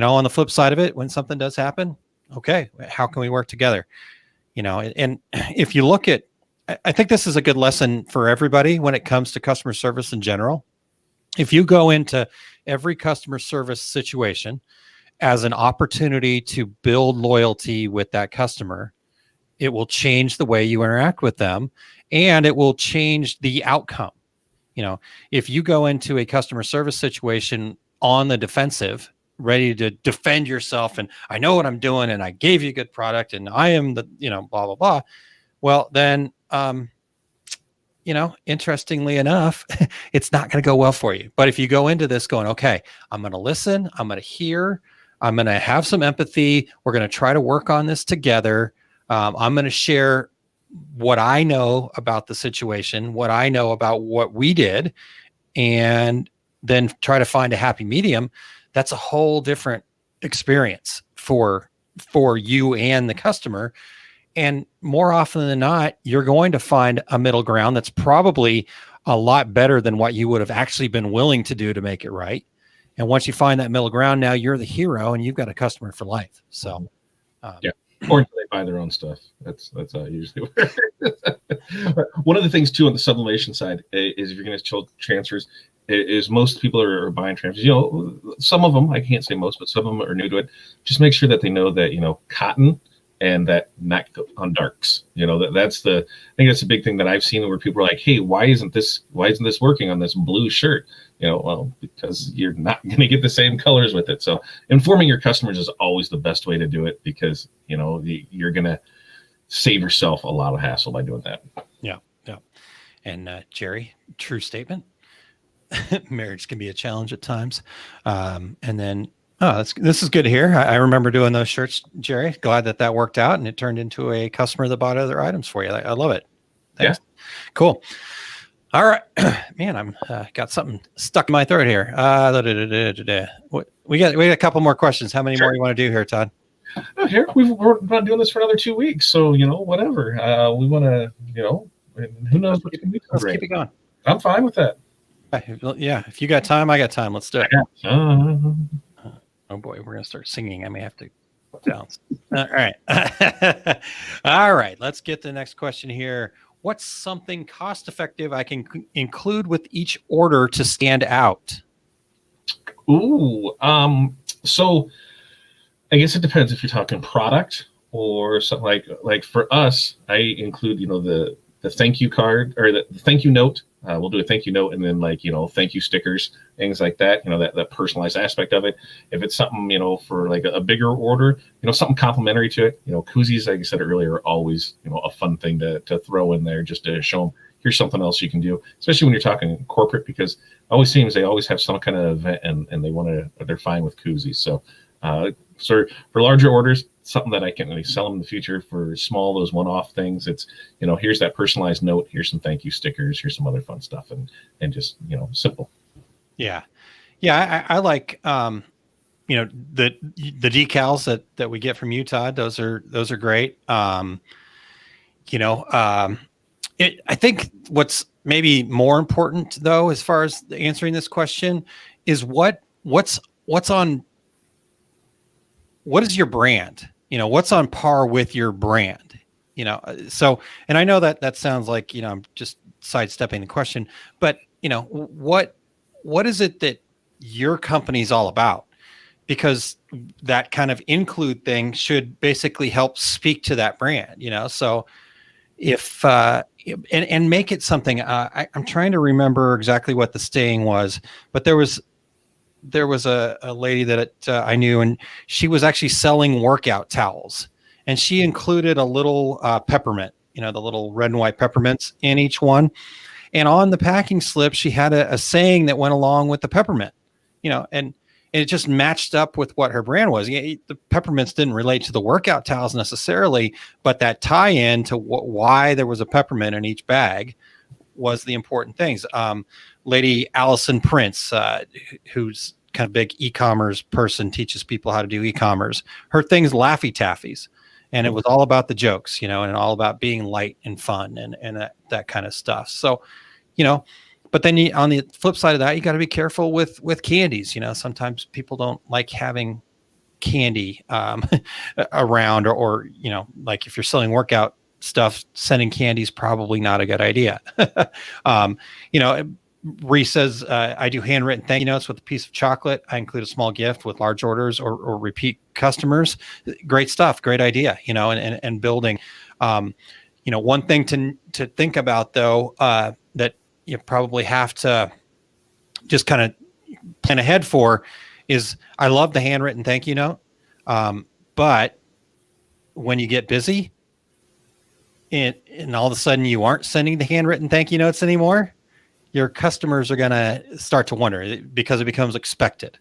on the flip side of it, when something does happen, okay, how can we work together? And if you look at, I think this is a good lesson for everybody when it comes to customer service in general. If you go into every customer service situation as an opportunity to build loyalty with that customer, it will change the way you interact with them, and it will change the outcome. If you go into a customer service situation on the defensive, ready to defend yourself, and I know what I'm doing, and I gave you a good product, and I am the, blah, blah, blah. Well, then, interestingly enough, it's not going to go well for you. But if you go into this going, okay, I'm going to listen, I'm going to hear, I'm going to have some empathy, we're going to try to work on this together. I'm going to share what I know about the situation, what I know about what we did, and then try to find a happy medium, that's a whole different experience for you and the customer. And more often than not, you're going to find a middle ground that's probably a lot better than what you would have actually been willing to do to make it right. And once you find that middle ground, now you're the hero and you've got a customer for life. So, yeah. Or they buy their own stuff. That's how it usually works. One of the things too on the sublimation side is if you're going to transfers, is most people are buying transfers. You know, some of them, I can't say most, but some of them are new to it. Just make sure that they know that, you know, cotton and that not on darks. You know, I think that's a big thing that I've seen where people are like, hey, why isn't this working on this blue shirt? You know, well, because you're not going to get the same colors with it. So informing your customers is always the best way to do it, because, you know, you're going to save yourself a lot of hassle by doing that. Yeah. Yeah. And Jerry, true statement. Marriage can be a challenge at times. And then, this is good to hear. I remember doing those shirts, Jerry. Glad that worked out and it turned into a customer that bought other items for you. I love it. Thanks. Yeah. Cool. All right, man, I'm got something stuck in my throat here. We got a couple more questions. How many more you want to do here, Todd? Here we're not doing this for another 2 weeks, so you know, whatever. We want to, you know, who knows what's going to be. Let's keep it going. I'm fine with that. Yeah, if you got time, I got time. Let's do it. Oh boy, we're gonna start singing. I may have to bounce. All right, all right. Let's get to the next question here. What's something cost effective I can include with each order to stand out? Ooh, so I guess it depends if you're talking product or something like for us, I include, you know, the thank you card or the thank you note. We'll do a thank you note and then, like, you know, thank you stickers, things like that, you know, that personalized aspect of it. If it's something, you know, for like a bigger order, you know, something complimentary to it, you know, koozies, like I said earlier, are always, you know, a fun thing to throw in there just to show them here's something else you can do, especially when you're talking corporate, because it always seems they always have some kind of event and they want to, they're fine with koozies. So, for larger orders, something that I can really sell them in the future. For small, those one-off things, it's, you know, here's that personalized note, here's some thank you stickers, here's some other fun stuff, and just, you know, simple. Yeah. I like, you know, the decals that we get from you, Todd. Those are great. You know, I think what's maybe more important though, as far as answering this question, is what's on. What is your brand? You know, what's on par with your brand? You know, so, and I know that sounds like, you know, I'm just sidestepping the question, but, you know, what is it that your company's all about? Because that kind of include thing should basically help speak to that brand, you know? So if, and make it something, I'm trying to remember exactly what the saying was, but there was a lady that I knew, and she was actually selling workout towels, and she included a little peppermint, you know, the little red and white peppermints in each one. And on the packing slip, she had a saying that went along with the peppermint, you know, and it just matched up with what her brand was. The peppermints didn't relate to the workout towels necessarily, but that tie-in to why there was a peppermint in each bag was the important things. Lady Allison Prince, who's kind of big e-commerce person, teaches people how to do e-commerce. Her thing's Laffy Taffies, and it was all about the jokes, you know, and all about being light and fun and that kind of stuff. So, you know, but then on the flip side of that, you got to be careful with candies. You know, sometimes people don't like having candy around, or, you know, like if you're selling workout stuff, sending candy is probably not a good idea. You know, Reese says, I do handwritten thank you notes with a piece of chocolate. I include a small gift with large orders or repeat customers. Great stuff. Great idea, you know, and building. You know, one thing to think about though, that you probably have to just kind of plan ahead for is, I love the handwritten thank you note. But when you get busy and all of a sudden you aren't sending the handwritten thank you notes anymore, your customers are going to start to wonder because it becomes expected.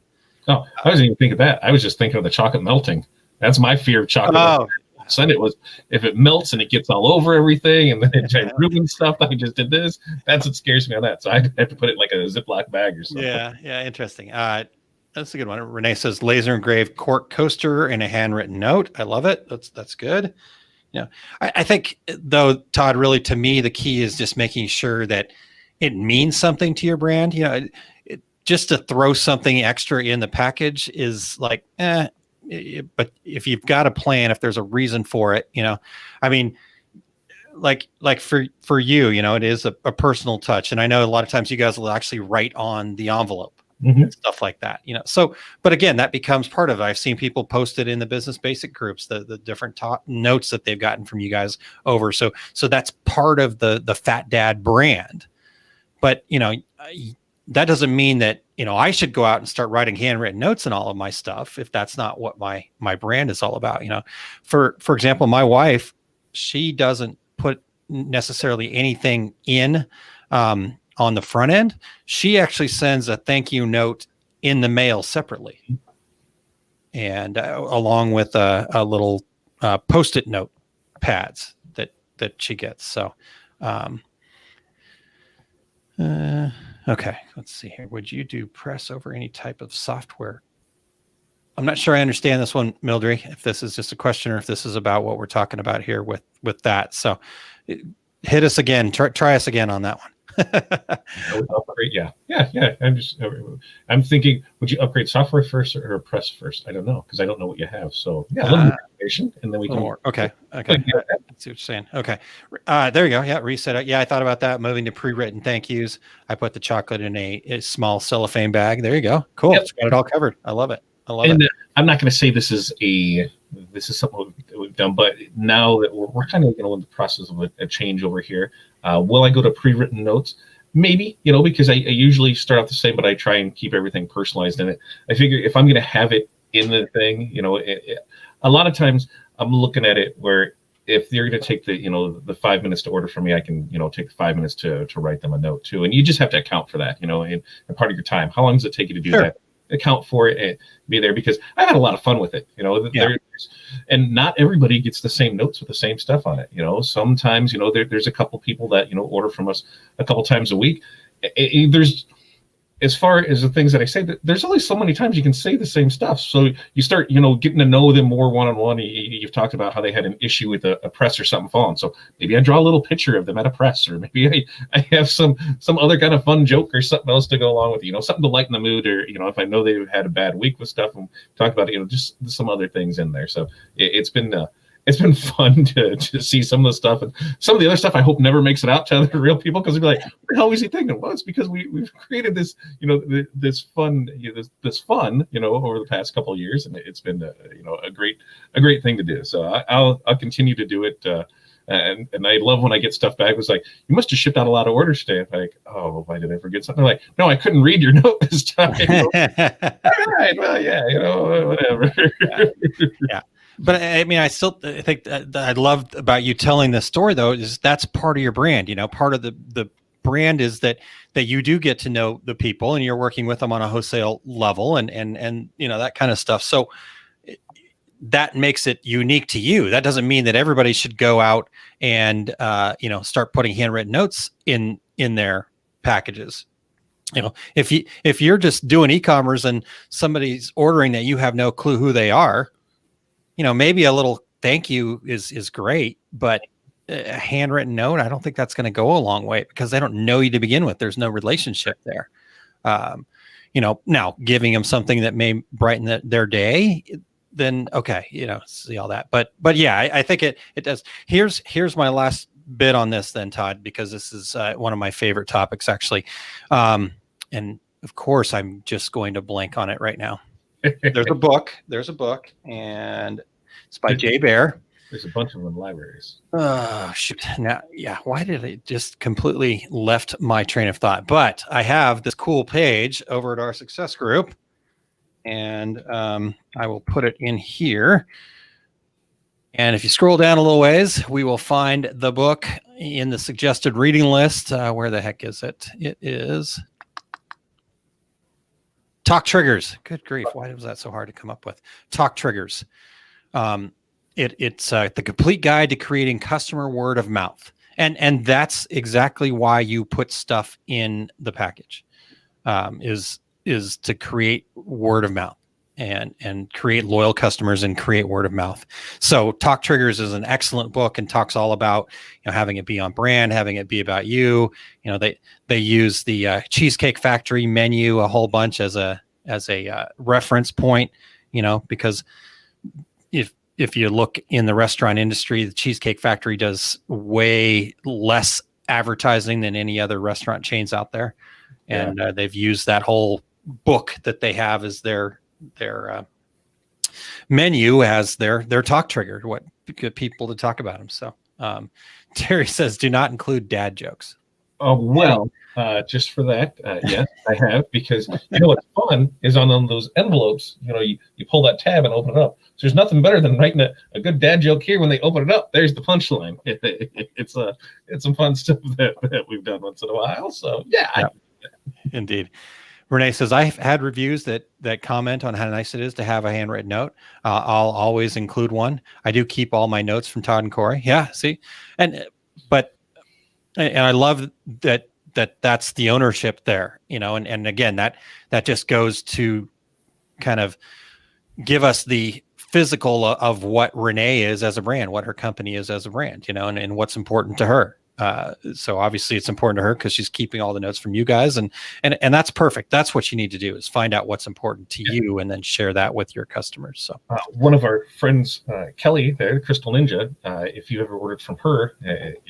Oh, I wasn't even thinking of that. I was just thinking of the chocolate melting. That's my fear of chocolate. Oh, son, it was if it melts and it gets all over everything and then it ruins stuff. I just did this. That's what scares me on that. So I have to put it in like a Ziploc bag or something. Yeah, interesting. That's a good one. Renee says laser engraved cork coaster and a handwritten note. I love it. That's good. Yeah, I think though, Todd, really to me the key is just making sure that it means something to your brand. Just to throw something extra in the package is like, but if you've got a plan, if there's a reason for it, I mean, like for you, it is a personal touch. And I know a lot of times you guys will actually write on the envelope and stuff like that, so, but again, that becomes part of it. I've seen people post it in the business basic groups, the different notes that they've gotten from you guys over. So that's part of the Fat Dad brand, but that doesn't mean that, I should go out and start writing handwritten notes and all of my stuff if that's not what my brand is all about. For example, my wife, she doesn't put necessarily anything in on the front end. She actually sends a thank you note in the mail separately, and along with a little Post-it note pads that she gets. So, okay, let's see here. Would you do press over any type of software? I'm not sure I understand this one, Mildred, if this is just a question or if this is about what we're talking about here with that. So hit us again. Try us again on that one. Yeah. I'm thinking, would you upgrade software first or press first? I don't know, because I don't know what you have. So yeah, a little more information, and then we can. More. Okay. I see what you're saying. Okay. There you go. Yeah, reset it. Yeah, I thought about that. Moving to pre-written thank yous. I put the chocolate in a small cellophane bag. There you go. Cool. Yep. It's got it all covered. I love it. And I'm not going to say this is something we've done, but now that we're kind of in the process of a change over here, will I go to pre-written notes? Maybe, because I usually start off the same, but I try and keep everything personalized in it. I figure if I'm going to have it in the thing, a lot of times I'm looking at it where if they're going to take the 5 minutes to order from me, I can, take 5 minutes to write them a note too. And you just have to account for that, and part of your time. How long does it take you to do that? Account for it and be there, because I've had a lot of fun with it, and not everybody gets the same notes with the same stuff on it. Sometimes, there's a couple people that, order from us a couple times a week. There's, as far as the things that I say, that there's only so many times you can say the same stuff. So you start, getting to know them more one-on-one. You've talked about how they had an issue with a press or something falling. So maybe I draw a little picture of them at a press, or maybe I have some other kind of fun joke or something else to go along with it, something to lighten the mood, or, if I know they've had a bad week with stuff, and talk about it, just some other things in there. So it's been fun to see some of the stuff, and some of the other stuff I hope never makes it out to other real people, because they'll be like, what the hell was he thinking? Well, it's because we've created this, this fun, this fun, over the past couple of years, and it's been a great thing to do. So I'll continue to do it. And I love when I get stuff back. It was like, you must have shipped out a lot of orders today. I'm like, oh, why did I forget something? They're like, no, I couldn't read your note this time. All right, well, yeah, whatever. Yeah. But I mean, I still think that I loved about you telling this story, though, is that's part of your brand. Part of the brand is that you do get to know the people, and you're working with them on a wholesale level, and that kind of stuff. So that makes it unique to you. That doesn't mean that everybody should go out and start putting handwritten notes in their packages. If you're just doing e-commerce and somebody's ordering that you have no clue who they are, maybe a little thank you is great, but a handwritten note, I don't think that's going to go a long way, because they don't know you to begin with. There's no relationship there. Now giving them something that may brighten their day, then okay, see all that. But yeah, I think it does. Here's my last bit on this then, Todd, because this is one of my favorite topics, actually. And of course, I'm just going to blank on it right now. There's a book, and it's by Jay Baer. There's a bunch of them in libraries. Oh, shoot. Now, yeah, why did it just completely left my train of thought? But I have this cool page over at our success group, and I will put it in here. And if you scroll down a little ways, we will find the book in the suggested reading list. Where the heck is it? It is Talk Triggers. Good grief. Why was that so hard to come up with? Talk Triggers. it's the complete guide to creating customer word of mouth, and that's exactly why you put stuff in the package, is to create word of mouth and create loyal customers and create word of mouth. So Talk Triggers is an excellent book and talks all about, having it be on brand, having it be about you. They use the Cheesecake Factory menu a whole bunch as a reference point, because if you look in the restaurant industry, the Cheesecake Factory does way less advertising than any other restaurant chains out there. And they've used that whole book that they have as their menu as their talk trigger, what get people to talk about them. So Terry says, do not include dad jokes. Oh, well, just for that, yes, I have, because what's fun is on those envelopes, you pull that tab and open it up. So there's nothing better than writing a good dad joke here. When they open it up, there's the punchline. It's some fun stuff that we've done once in a while. So yeah. Indeed. Renee says, I've had reviews that comment on how nice it is to have a handwritten note. I'll always include one. I do keep all my notes from Todd and Corey. Yeah, see? And I love that's the ownership there, and again, that just goes to kind of give us the physical of what Renee is as a brand, what her company is as a brand, and what's important to her. So obviously it's important to her because she's keeping all the notes from you guys, and that's perfect. That's what you need to do, is find out what's important to you and then share that with your customers. So one of our friends, Kelly there, Crystal Ninja, if you ever ordered from her,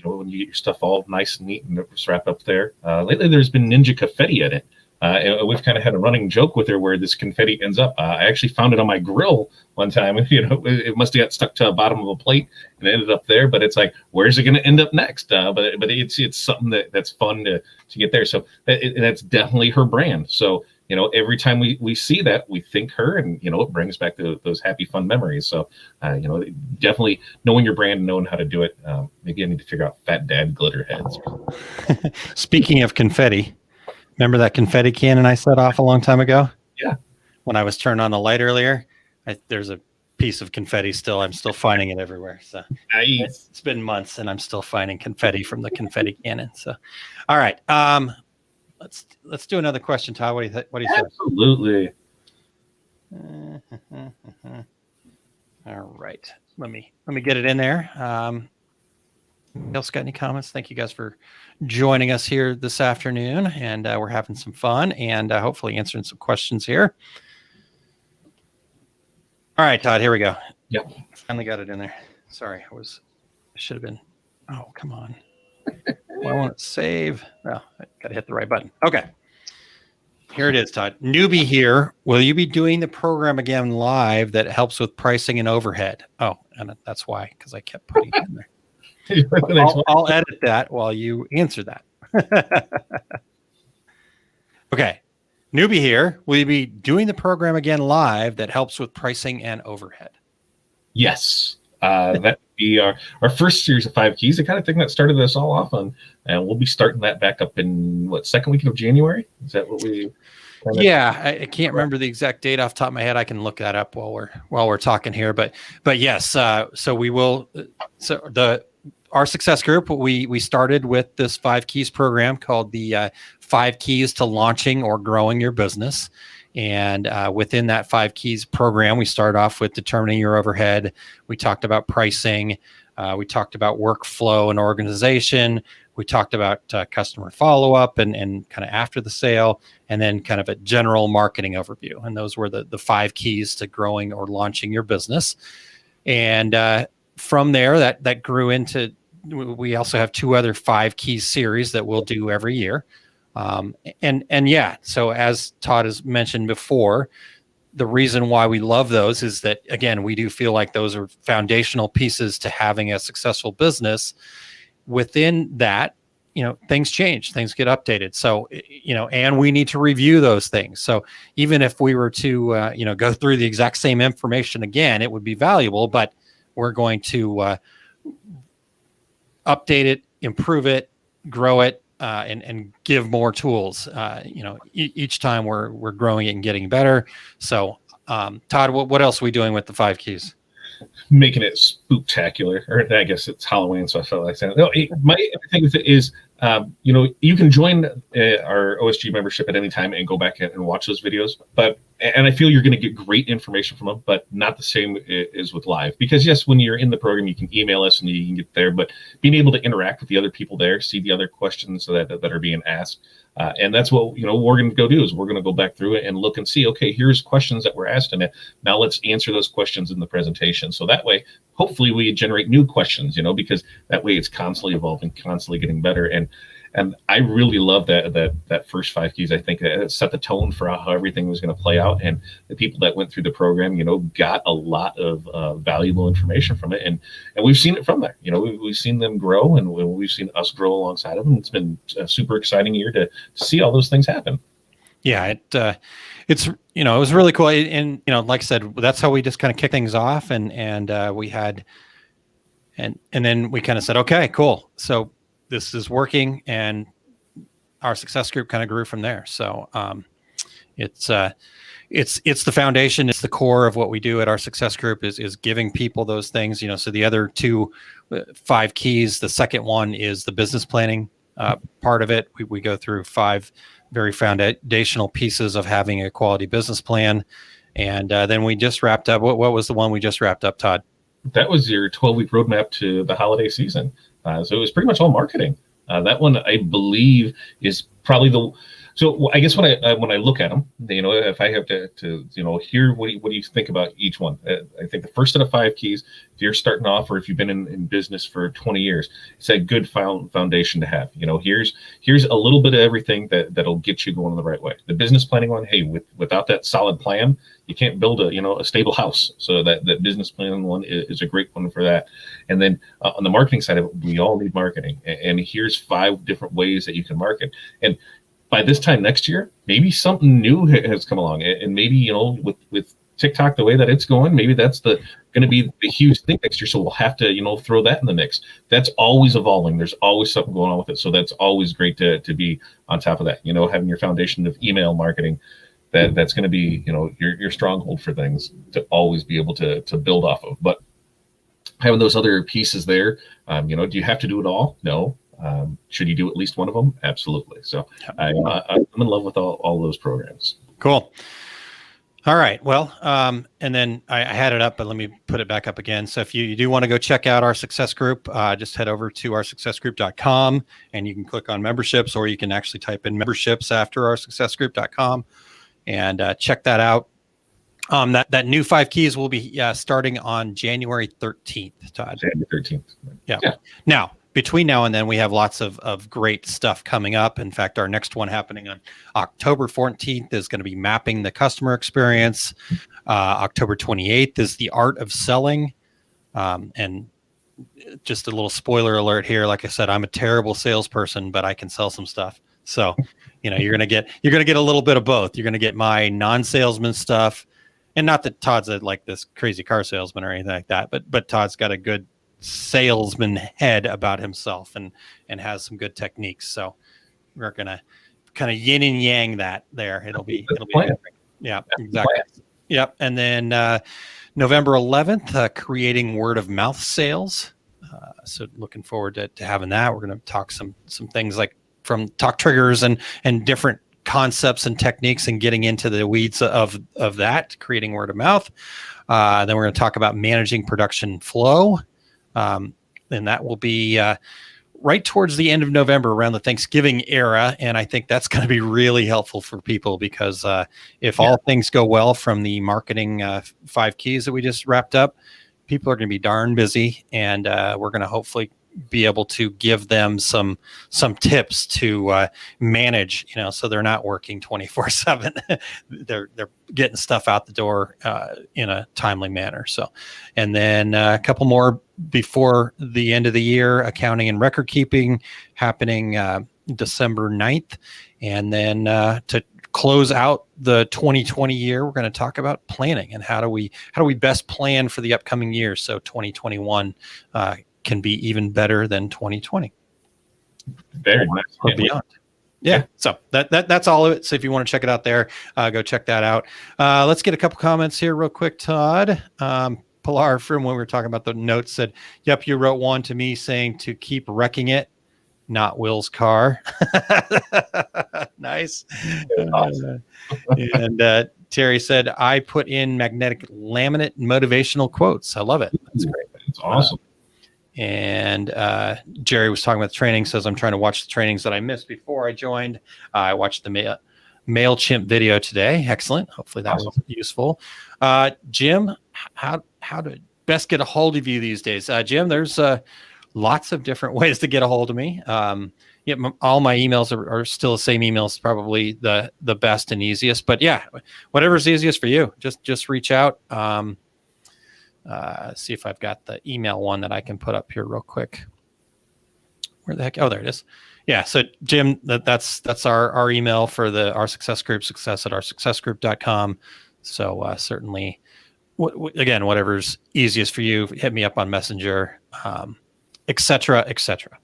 when you get your stuff all nice and neat and it's wrapped up there, lately there's been Ninja confetti in it. We've kind of had a running joke with her where this confetti ends up. I actually found it on my grill one time. It must have got stuck to the bottom of a plate and it ended up there. But it's like, where's it going to end up next? But it's something that's fun to get there. So that's definitely her brand. So every time we see that, we think her, and it brings back those happy, fun memories. So definitely knowing your brand and knowing how to do it. Maybe I need to figure out Fat Dad glitter heads. Speaking of confetti. Remember that confetti cannon I set off a long time ago? Yeah. When I was turning on the light earlier, there's a piece of confetti still. I'm still finding it everywhere. So nice. It's been months, and I'm still finding confetti from the confetti cannon. So, all right. Let's do another question, Todd. What do you say? Absolutely. All right. Let me get it in there. Else got any comments? Thank you guys for joining us here this afternoon, and we're having some fun and hopefully answering some questions here. All right, Todd, here we go. Yep. Finally got it in there. Sorry, I should have been. Oh, come on. Well, I want to save. Well, I got to hit the right button. Okay. Here it is, Todd. Newbie here. Will you be doing the program again live that helps with pricing and overhead? Oh, and that's why, because I kept putting it in there. I'll edit that while you answer that. Okay. Newbie here. Will you be doing the program again live that helps with pricing and overhead? Yes. That would be our first series of 5 keys. The kind of thing that started us all off on. And we'll be starting that back up in second week of January? Is that what we... Yeah, I can't remember the exact date off the top of my head. I can look that up while we're talking here. But yes, so we will. So our success group, we started with this 5 keys program called the 5 keys to launching or growing your business. And within that 5 keys program, we start off with determining your overhead. We talked about pricing. We talked about workflow and organization. We talked about customer follow-up and kind of after the sale, and then kind of a general marketing overview. And those were the 5 keys to growing or launching your business. And from there, that grew into, we also have 2 other 5 keys series that we'll do every year. And yeah, so as Todd has mentioned before, the reason why we love those is that, again, we do feel like those are foundational pieces to having a successful business. Within that, things change, things get updated. So, and we need to review those things. So even if we were to, go through the exact same information again, it would be valuable, but we're going to update it, improve it, grow it, and give more tools. Each time we're growing it and getting better. So, Todd, what else are we doing with the 5 keys? making it spooktacular, or I guess it's Halloween, so I felt like saying, no, my thing with it is, you can join our OSG membership at any time and go back and watch those videos, and I feel you're going to get great information from them, but not the same as with live, because yes, when you're in the program, you can email us and you can get there, but being able to interact with the other people there, see the other questions that are being asked, and that's what we're going to go do, is we're going to go back through it and look and see, okay, here's questions that were asked in it. Now let's answer those questions in the presentation. So that way, hopefully we generate new questions, because that way it's constantly evolving, constantly getting better. And I really love that first 5 keys. I think it set the tone for how everything was going to play out. And the people that went through the program, got a lot of valuable information from it. And we've seen it from there. We've seen them grow, and we've seen us grow alongside of them. It's been a super exciting year to see all those things happen. Yeah, it's it was really cool. And like I said, that's how we just kind of kick things off. And we had, and then we kind of said, okay, cool. So this is working, and our success group kind of grew from there. So it's the foundation, it's the core of what we do at our success group is giving people those things. So the other 5 keys, the second one is the business planning part of it. We go through 5 very foundational pieces of having a quality business plan, and then we just wrapped up. What was the one we just wrapped up, Todd? That was your 12-week roadmap to the holiday season. So it was pretty much all marketing. That one, I believe, is probably so I guess when I look at them, if I have to hear what do you think about each one? I think the first set of 5 keys, if you're starting off, or if you've been in business for 20 years, it's a good foundation to have. Here's a little bit of everything that'll get you going the right way. The business planning one, hey, without that solid plan, you can't build a stable house. So that business plan one is a great one for that. And then on the marketing side of it, we all need marketing. And here's 5 different ways that you can market. And by this time next year, maybe something new has come along, and maybe with TikTok the way that it's going, maybe that's going to be the huge thing next year. So we'll have to throw that in the mix. That's always evolving. There's always something going on with it. So that's always great to be on top of that. Having your foundation of email marketing, that's going to be your stronghold for things to always be able to build off of. But having those other pieces there, do you have to do it all? No. Should you do at least one of them? Absolutely. So I'm in love with all those programs. Cool. All right. Well, and then I had it up, but let me put it back up again. So if you do want to go check out our success group, just head over to oursuccessgroup.com, and you can click on memberships, or you can actually type in memberships after oursuccessgroup.com and check that out. That new 5 keys will be starting on January 13th, Todd. January 13th. Yeah. Now, between now and then, we have lots of great stuff coming up. In fact, our next one happening on October 14th is going to be mapping the customer experience. October 28th is the art of selling. And just a little spoiler alert here. Like I said, I'm a terrible salesperson, but I can sell some stuff. So, you're going to get a little bit of both. You're going to get my non-salesman stuff, and not that Todd's like this crazy car salesman or anything like that, but Todd's got a good salesman head about himself and has some good techniques. So we're gonna kind of yin and yang that there. It'll be yeah, exactly. Yep. And then November 11th, creating word of mouth sales. So looking forward to having that. We're gonna talk some things like from talk triggers and different concepts and techniques, and getting into the weeds of that, creating word of mouth. Then we're going to talk about managing production flow. And that will be right towards the end of November, around the Thanksgiving era. And I think that's going to be really helpful for people, because if all things go well from the marketing 5 keys that we just wrapped up, people are going to be darn busy, and we're going to hopefully be able to give them some tips to manage, so they're not working 24/7. They're getting stuff out the door in a timely manner. So, and then a couple more before the end of the year, accounting and record keeping happening December 9th. And then to close out the 2020 year, we're going to talk about planning and how do we best plan for the upcoming year, so 2021 can be even better than 2020. Very nice. Or beyond. Yeah. So that's all of it. So if you want to check it out there, go check that out. Let's get a couple comments here real quick, Todd. Pull Pilar from when we were talking about the notes said, "Yep, you wrote one to me saying to keep wrecking it, not Will's car." Nice. Awesome. And Terry said, "I put in magnetic laminate motivational quotes." I love it. That's great. It's awesome. And Jerry was talking about the training. Says, "I'm trying to watch the trainings that I missed before I joined. I watched the MailChimp video today." Excellent. Hopefully that was useful. Jim, how to best get a hold of you these days? Jim, there's lots of different ways to get a hold of me. Yeah, all my emails are still the same emails, probably the best and easiest. But yeah, whatever's easiest for you, just reach out. See if I've got the email one that I can put up here real quick. Where the heck? Oh, there it is. Yeah. So Jim, that's our email for our success group, success@oursuccessgroup.com. So certainly, again, whatever's easiest for you, hit me up on Messenger, et cetera, et cetera.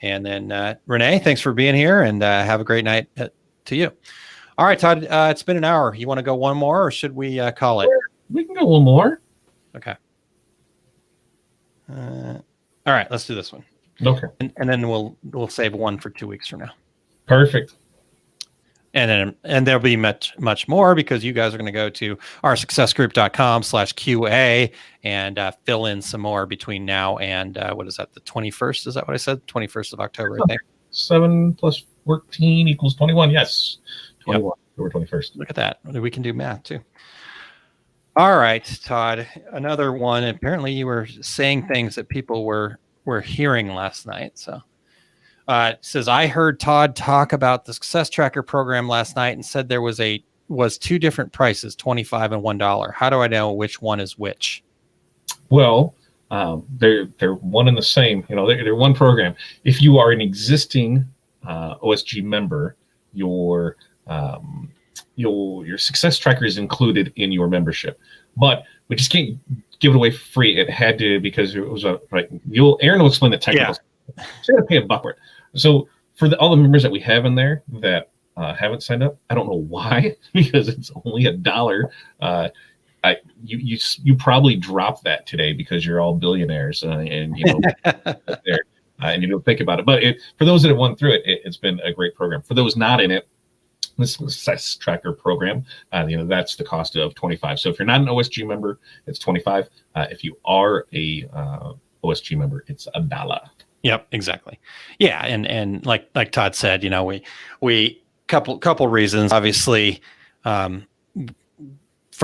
And then Renee, thanks for being here, and have a great night to you. All right, Todd, it's been an hour. You want to go one more, or should we call it? We can go one more. Okay. All right, let's do this one. Okay. And then we'll save one for 2 weeks from now. Perfect. And there'll be much more, because you guys are going to go to oursuccessgroup.com/QA and fill in some more between now and what is that? The 21st? Is that what I said? 21st of October, I think. 7 + 14 = 21. Yes. 21. October 21st. Look at that. We can do math too. All right, Todd, another one. Apparently you were saying things that people were hearing last night. So it says, "I heard Todd talk about the Success Tracker program last night and said there was two different prices, $25 and $1. How do I know which one is which?" Well, they're one and the same. They're one program. If you are an existing OSG member, your Success Tracker is included in your membership, but we just can't give it away for free. It had to, because it was right. Aaron will explain the technical. Yeah. So you got to pay a buck for it. So for all the members that we have in there that haven't signed up, I don't know why, because it's only $1. You probably dropped that today because you're all billionaires and there and you don't think about it. But for those that have won through it, it's been a great program. For those not in it, this Success Tracker program, that's the cost of $25. So if you're not an OSG member, it's $25. If you are a OSG member, it's $1. Yep, exactly. Yeah, and like Todd said, we couple reasons. Obviously, for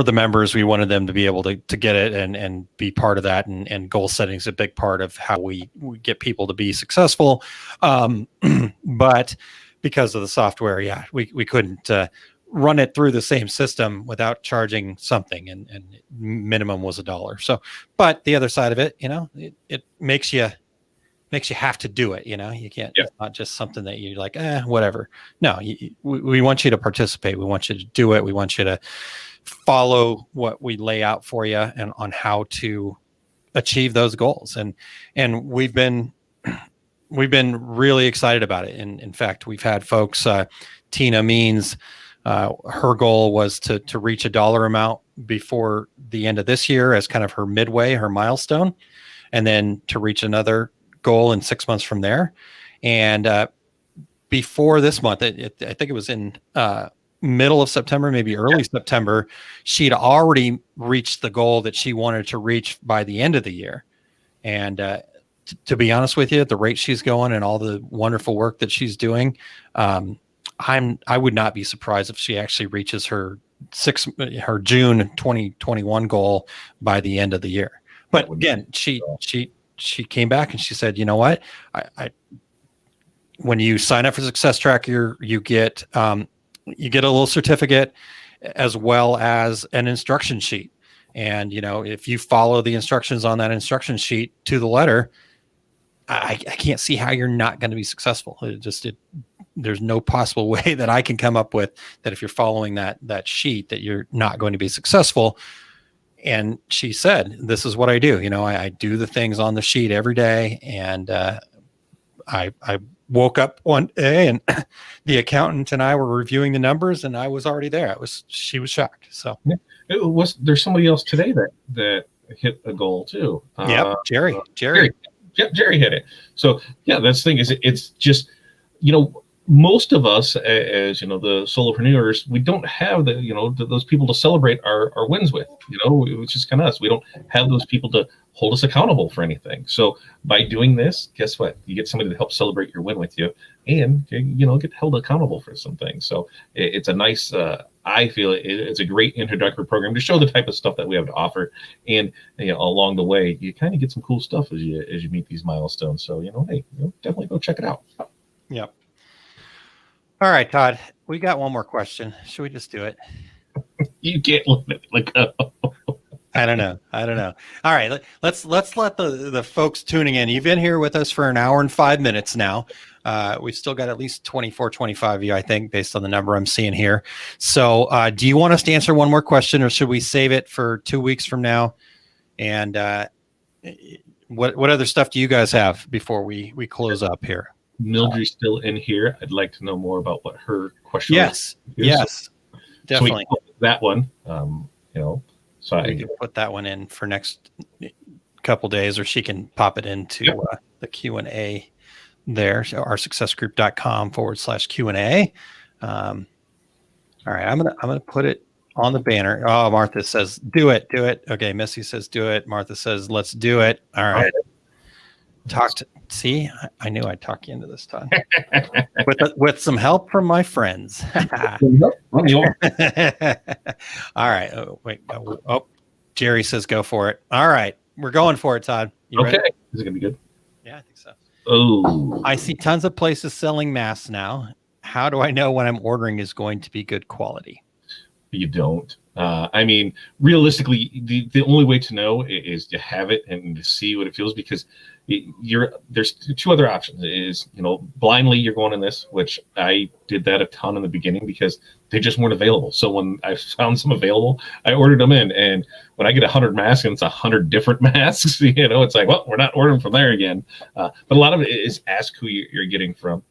the members, we wanted them to be able to get it and be part of that, and goal setting is a big part of how we get people to be successful. But because of the software, yeah, we couldn't run it through the same system without charging something, and minimum was $1. So, but the other side of it, it makes you have to do it. You can't. Yeah. It's not just something that you're like, whatever. No, we want you to participate. We want you to do it. We want you to follow what we lay out for you and on how to achieve those goals. And we've been really excited about it. And in fact, we've had folks, Tina Means, her goal was to reach $1 amount before the end of this year as kind of her midway, her milestone, and then to reach another goal in 6 months from there. And before this month, I think it was in middle of September, maybe early September, she'd already reached the goal that she wanted to reach by the end of the year. And to be honest with you, at the rate she's going and all the wonderful work that she's doing, I would not be surprised if she actually reaches her June 2021 goal by the end of the year. But again, she came back and she said, "You know what? I when you sign up for Success Tracker, you get a little certificate as well as an instruction sheet. And if you follow the instructions on that instruction sheet to the letter, I can't see how you're not going to be successful. There's no possible way that I can come up with that if you're following that sheet that you're not going to be successful." And she said, "This is what I do. I do the things on the sheet every day." And I woke up one day and the accountant and I were reviewing the numbers and I was already there. She was shocked. So there's somebody else today that hit a goal too. Yep, Jerry. Yep, Jerry hit it. So yeah, that's the thing is it's just, you know, most of us as you know the solopreneurs, we don't have the those people to celebrate our wins with. You know, it's just kind of us. We don't have those people to hold us accountable for anything. So by doing this, guess what? You get somebody to help celebrate your win with you, and get held accountable for some things. So it's a nice. I feel it's a great introductory program to show the type of stuff that we have to offer, and along the way, you kind of get some cool stuff as you meet these milestones. So hey, definitely go check it out. Yep. All right, Todd, we got one more question. Should we just do it? You can't let go. I don't know. All right, let's let the folks tuning in. You've been here with us for an hour and 5 minutes now. We've still got at least 24, 25 of you, I think, based on the number I'm seeing here. So do you want us to answer one more question, or should we save it for 2 weeks from now? And what other stuff do you guys have before we close up here? Mildred's still in here. I'd like to know more about what her question is. Yes, definitely. So that one, so I can put that one in for next couple days, or she can pop it into the Q&A there. So oursuccessgroup.com/Q&A. All right, I'm gonna put it on the banner. Oh, Martha says, do it. Okay, Missy says, do it. Martha says, let's do it. All right. See, I knew I'd talk you into this time with some help from my friends. All right. Oh, wait. Oh, Jerry says go for it. All right. We're going for it, Todd. You okay. Ready? Is it going to be good? Yeah, I think so. Oh. I see tons of places selling masks now. How do I know when I'm ordering is going to be good quality? You don't. I mean, realistically, the only way to know is to have it and to see what it feels, because there's two other options. Is blindly you're going in this, which I did that a ton in the beginning because they just weren't available. So when I found some available, I ordered them in, and when I get 100 masks and it's 100 different masks, it's like, well, we're not ordering from there again. But a lot of it is ask who you're getting from.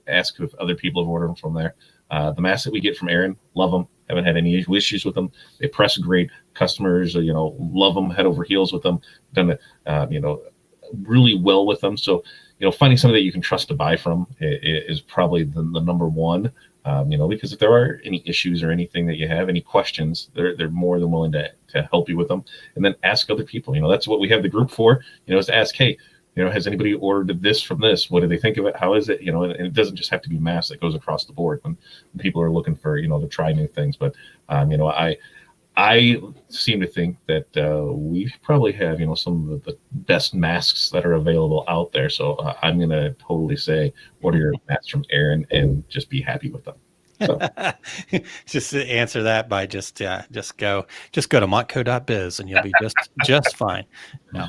Ask if other people have ordered them from there. The masks that we get from Aaron, love them. Haven't had any issues with them. They press great. Customers, love them, head over heels with them. Done it, really well with them. So, finding somebody that you can trust to buy from is probably the number one. Because if there are any issues or anything that you have, any questions, they're more than willing to help you with them. And then ask other people. That's what we have the group for. Is to ask, hey, has anybody ordered this from this? What do they think of it? How is it? And it doesn't just have to be masks. That goes across the board when people are looking for, to try new things. But, I seem to think that we probably have, some of the best masks that are available out there. So I'm going to totally say, order your masks from Aaron and just be happy with them. So. Just to answer that by just go to montco.biz and you'll be just fine. No.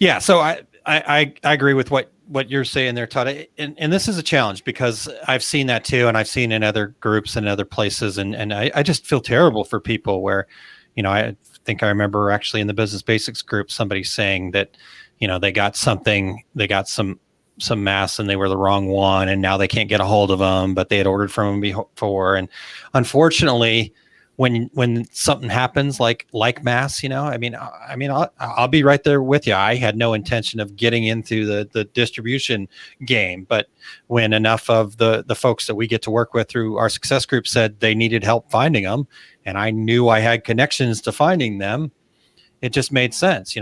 Yeah. So I agree with what you're saying there, Todd. And this is a challenge because I've seen that too. And I've seen in other groups and other places. And I just feel terrible for people where, I think I remember actually in the Business Basics group, somebody saying that, they got some masks and they were the wrong one. And now they can't get a hold of them, but they had ordered from them before. And unfortunately, when something happens like masks, I'll be right there with you. I had no intention of getting into the distribution game, but when enough of the folks that we get to work with through our success group said they needed help finding them, and I knew I had connections to finding them, it just made sense.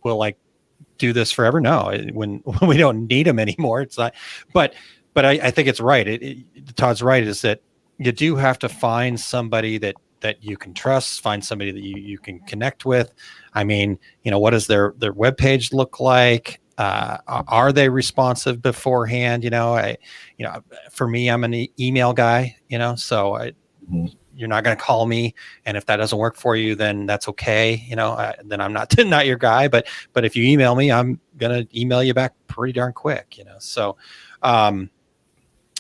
Will I do this forever? No, when we don't need them anymore, it's not. But I think it's right. Todd's right. Is that you do have to find somebody that you can trust, find somebody that you can connect with. I mean, what does their webpage look like? Are they responsive beforehand? For me, I'm an email guy, so you're not going to call me. And if that doesn't work for you, then that's okay. Then I'm not your guy, but if you email me, I'm going to email you back pretty darn quick, so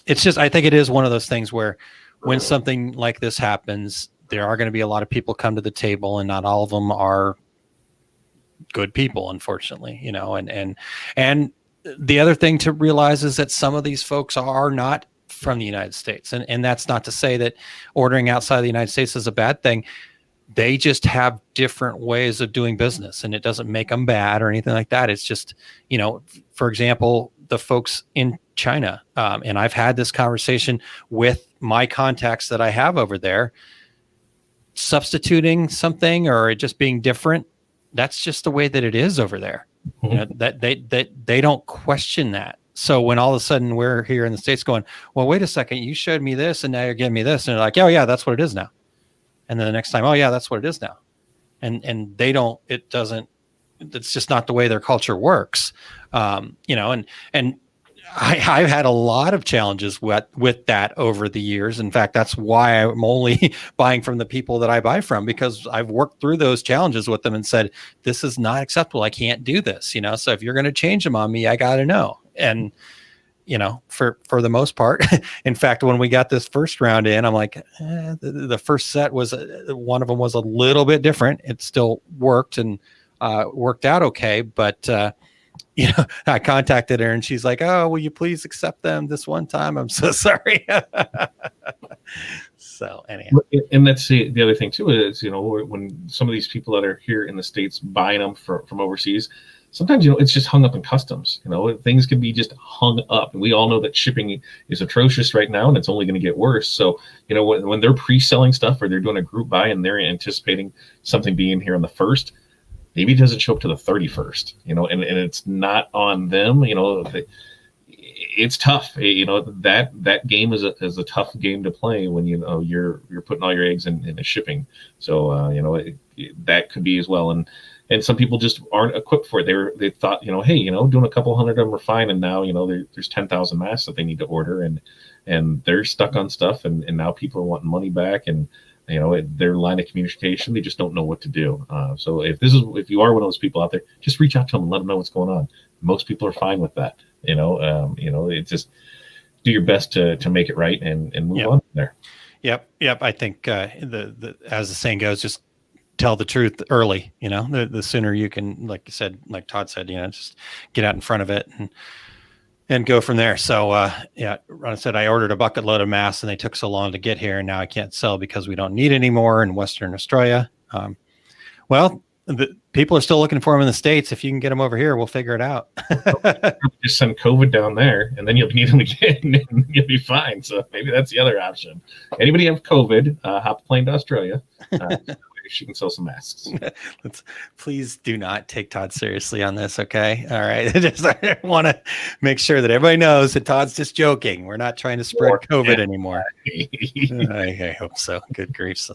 it's just, I think it is one of those things where when something like this happens, there are going to be a lot of people come to the table, and not all of them are good people, unfortunately, and the other thing to realize is that some of these folks are not from the United States. And that's not to say that ordering outside of the United States is a bad thing, they just have different ways of doing business, and it doesn't make them bad or anything like that. It's just, for example, the folks in China, and I've had this conversation with my contacts that I have over there, substituting something or it just being different. That's just the way that it is over there. That they don't question that. So when all of a sudden we're here in the States going, well, wait a second, you showed me this and now you're giving me this. And they're like, oh yeah, that's what it is now. And then the next time, oh yeah, that's what it is now. And they don't, it's just not the way their culture works. And I've had a lot of challenges with that over the years. In fact, that's why I'm only buying from the people that I buy from, because I've worked through those challenges with them and said, this is not acceptable. I can't do this, so if you're going to change them on me, I got to know. And, for the most part, in fact, when we got this first round in, I'm like, the first set was, one of them was a little bit different. It still worked and worked out okay. But, I contacted her and she's like, oh, will you please accept them this one time? I'm so sorry. So anyhow. And that's the other thing too, is, when some of these people that are here in the States buying them from overseas, sometimes, it's just hung up in customs. Things can be just hung up. And we all know that shipping is atrocious right now and it's only going to get worse. So, when they're pre-selling stuff or they're doing a group buy and they're anticipating something being here on the 1st, maybe it doesn't show up to the 31st, and it's not on them. It's tough. That game is a tough game to play when you're putting all your eggs in the shipping. So that could be as well. And some people just aren't equipped for it. They thought, hey, doing a couple hundred of them are fine, and now there's 10,000 masks that they need to order, and they're stuck on stuff, and now people are wanting money back, and their line of communication, they just don't know what to do. So if you are one of those people out there, just reach out to them and let them know what's going on. Most people are fine with that. It's just do your best to make it right and move on from there. Yep. I think the as the saying goes, just tell the truth early. The sooner you can, like you said, like Todd said, just get out in front of it and go from there. So, Ron said, I ordered a bucket load of masks and they took so long to get here. And now I can't sell because we don't need any more in Western Australia. Well, the people are still looking for them in the States. If you can get them over here, we'll figure it out. Just send COVID down there and then you'll need them again and you'll be fine. So maybe that's the other option. Anybody have COVID, hop a plane to Australia. She can sell some masks. Please do not take Todd seriously on this. Okay. All right. I want to make sure that everybody knows that Todd's just joking. We're not trying to spread COVID anymore. I hope so. Good grief.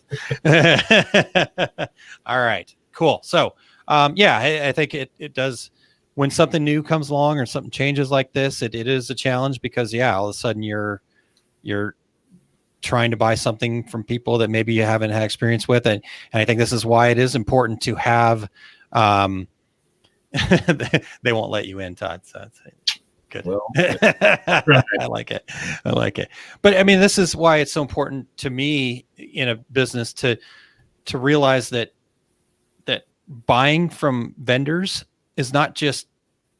All right, cool. So, I think it does, when something new comes along or something changes like this, it is a challenge because all of a sudden you're trying to buy something from people that maybe you haven't had experience with. And I think this is why it is important to have, they won't let you in, Todd. So that's good. Well, right. I like it. But I mean, this is why it's so important to me in a business to realize that buying from vendors is not just,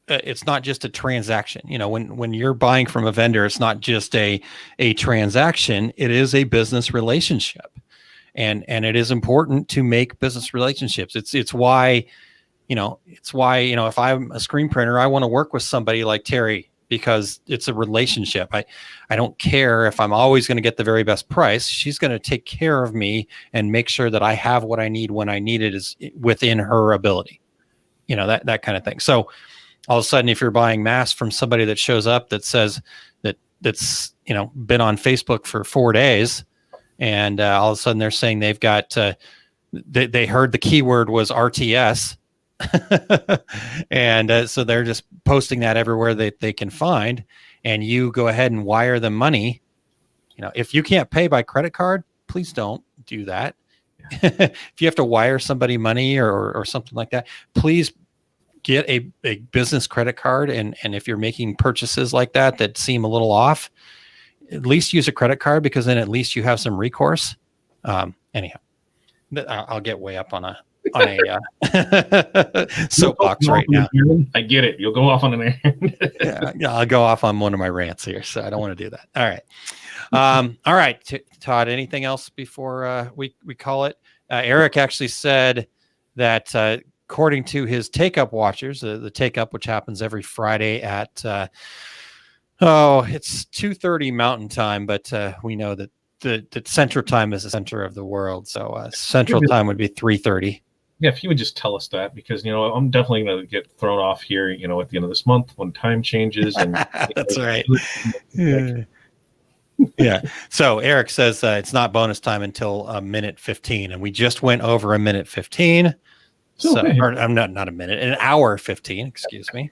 it's not just a transaction. When you're buying from a vendor, it's not just a transaction. It is a business relationship, and it is important to make business relationships. It's why if I'm a screen printer, I want to work with somebody like Terry because it's a relationship. I don't care if I'm always going to get the very best price. She's going to take care of me and make sure that I have what I need when I need it is within her ability. That kind of thing. So all of a sudden, if you're buying masks from somebody that shows up that says that's been on Facebook for 4 days, and all of a sudden they're saying they've got they heard the keyword was RTS, and so they're just posting that everywhere that they can find, and you go ahead and wire them money. If you can't pay by credit card, please don't do that. If you have to wire somebody money or something like that, please get a business credit card. And if you're making purchases like that seem a little off, at least use a credit card, because then at least you have some recourse. Anyhow, I'll get way up on a soapbox right now. I get it. You'll go off on an errand. Yeah, I'll go off on one of my rants here, so I don't want to do that. All right. All right, Todd, anything else before we call it? Eric actually said that according to his take-up watchers, the take-up, which happens every Friday at it's 2:30 Mountain Time, but we know that the Central Time is the center of the world, so Central Time would be 3:30. Yeah, if you would just tell us that, because I'm definitely going to get thrown off here, at the end of this month when time changes. And that's right. Yeah. So Eric says it's not bonus time until a minute 15, and we just went over a minute 15. So I'm not a minute, an hour 15. Excuse me.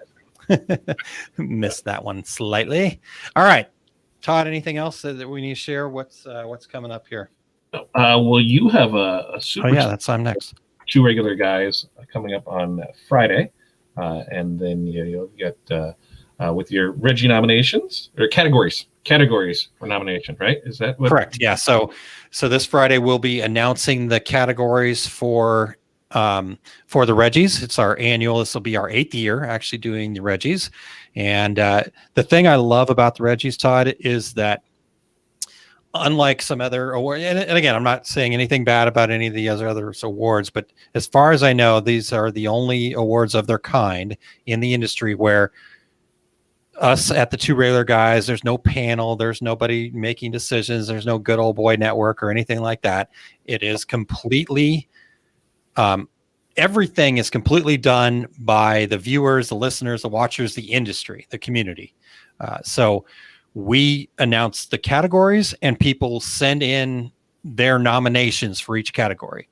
Missed that one slightly. All right, Todd. Anything else that we need to share? What's coming up here? Well, you have a super. Oh yeah, I'm next. 2 regular guys coming up on Friday, and then you'll get with your Reggie nominations or categories for nomination, right? Is that what? Correct? Yeah. So this Friday we'll be announcing the categories for the Reggies. It's our annual. This will be our 8th year actually doing the Reggies, and the thing I love about the Reggies, Todd, is that unlike some other awards, and again, I'm not saying anything bad about any of the other awards, but as far as I know, these are the only awards of their kind in the industry where us at the 2 regular guys, there's no panel, there's nobody making decisions, there's no good old boy network or anything like that. It is completely, everything is completely done by the viewers, the listeners, the watchers, the industry, the community. So we announce the categories and people send in their nominations for each category.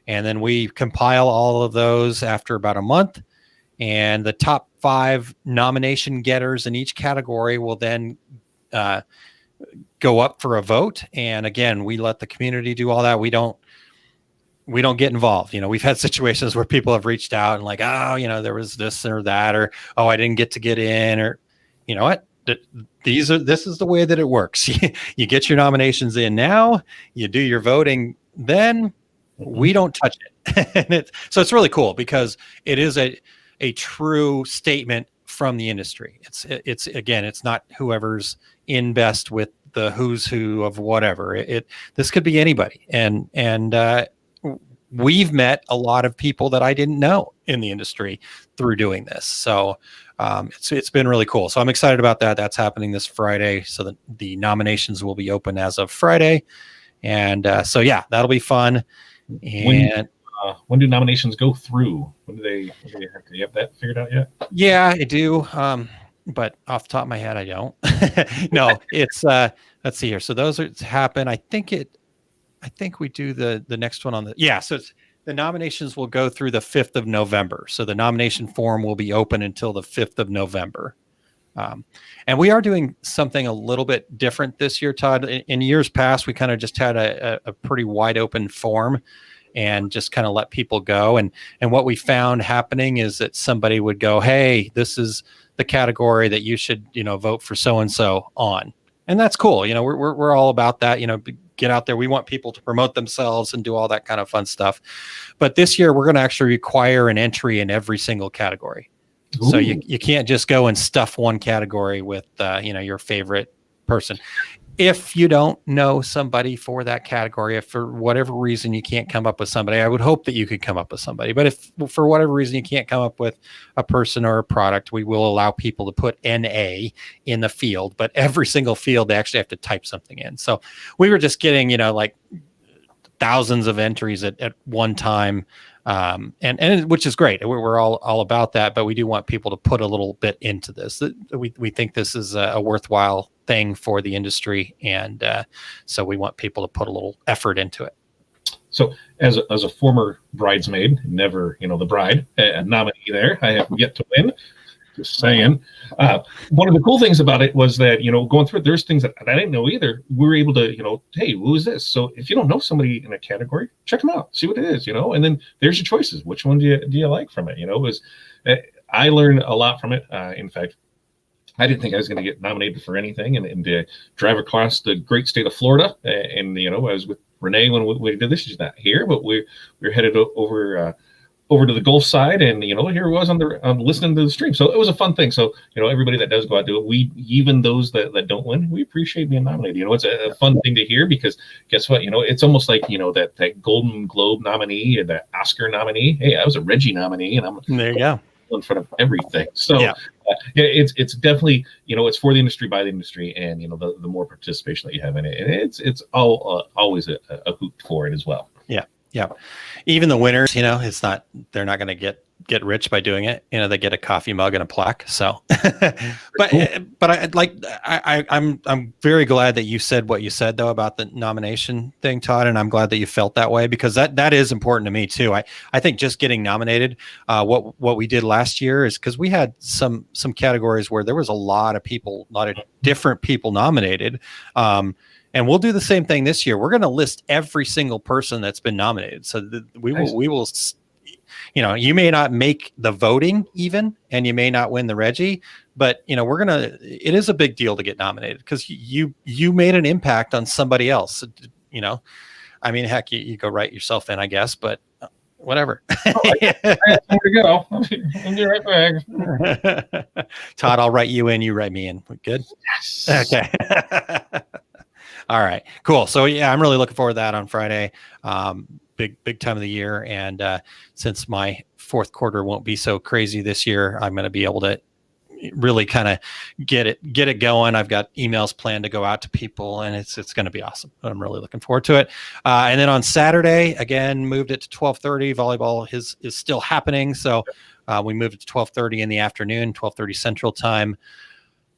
And then we compile all of those after about a month. And the top 5 nomination getters in each category will then go up for a vote. And again, we let the community do all that. We don't get involved. We've had situations where people have reached out and like, there was this or that, or, I didn't get in, or, you know what? This is the way that it works. You get your nominations in now, you do your voting, then we don't touch it. So it's really cool because it is a true statement from the industry. It's not whoever's in best with the who's who of whatever. This could be anybody. And we've met a lot of people that I didn't know in the industry through doing this. So it's been really cool. So I'm excited about that. That's happening this Friday. So the nominations will be open as of Friday. And so, yeah, that'll be fun. And when do nominations go through? When do they have to, you have that figured out yet? Yeah, I do. But off the top of my head, I don't. No, it's let's see here. So those happen. I think we do the next one on so the nominations will go through the 5th of November. So the nomination form will be open until the 5th of November. And we are doing something a little bit different this year, Todd. In years past, we kind of just had a pretty wide open form and just kind of let people go. And what we found happening is that somebody would go, hey, this is the category that you should, vote for so-and-so on. And that's cool. We're all about that, get out there. We want people to promote themselves and do all that kind of fun stuff. But this year we're going to actually require an entry in every single category. Ooh. So you can't just go and stuff one category with, your favorite person. If you don't know somebody for that category, if for whatever reason you can't come up with somebody, I would hope that you could come up with somebody. But if for whatever reason you can't come up with a person or a product, we will allow people to put NA in the field. But every single field, they actually have to type something in. So we were just getting, like thousands of entries at one time. And which is great. We're all about that, but we do want people to put a little bit into this. We think this is a worthwhile thing for the industry, and so we want people to put a little effort into it. So, as a former bridesmaid, never the bride nominee there, I have yet to win. Just saying. One of the cool things about it was that going through it, there's things that I didn't know either. We were able to hey, who is this? So if you don't know somebody in a category, check them out, see what it is, and then there's your choices. Which one do you like from it? I learned a lot from it. In fact, I didn't think I was going to get nominated for anything, and to drive across the great state of Florida, and I was with Renee when we did this. She's not here, but we're headed over over to the golf side, and here it was on the listening to the stream. So it was a fun thing. So everybody that does go out do it, we even those that don't win, we appreciate being nominated. It's a fun thing to hear, because guess what? It's almost like that Golden Globe nominee and that Oscar nominee. Hey, I was a Reggie nominee, and I'm there you go, in front of everything. So it's definitely it's for the industry, by the industry, and the more participation that you have in it, and it's always a hoot for it as well. Yeah. Even the winners, it's not, they're not going to get rich by doing it. They get a coffee mug and a plaque. So, I'm very glad that you said what you said though about the nomination thing, Todd. And I'm glad that you felt that way, because that is important to me too. I think just getting nominated, what we did last year is, because we had some categories where there was a lot of different people nominated. And we'll do the same thing this year. We're going to list every single person that's been nominated. So we will, you may not make the voting even, and you may not win the Reggie, but it is a big deal to get nominated, because you made an impact on somebody else. I mean, heck, you go write yourself in, I guess, but whatever. I have to go. I'll be right back. Todd, I'll write you in. You write me in. Good. Yes. Okay. All right, cool. So yeah, I'm really looking forward to that on Friday. Big time of the year. And since my fourth quarter won't be so crazy this year, I'm going to be able to really kind of get it going. I've got emails planned to go out to people, and it's going to be awesome. I'm really looking forward to it. And then on Saturday, again, moved it to 12:30. Volleyball is still happening. So we moved it to 12:30 in the afternoon, 12:30 Central Time.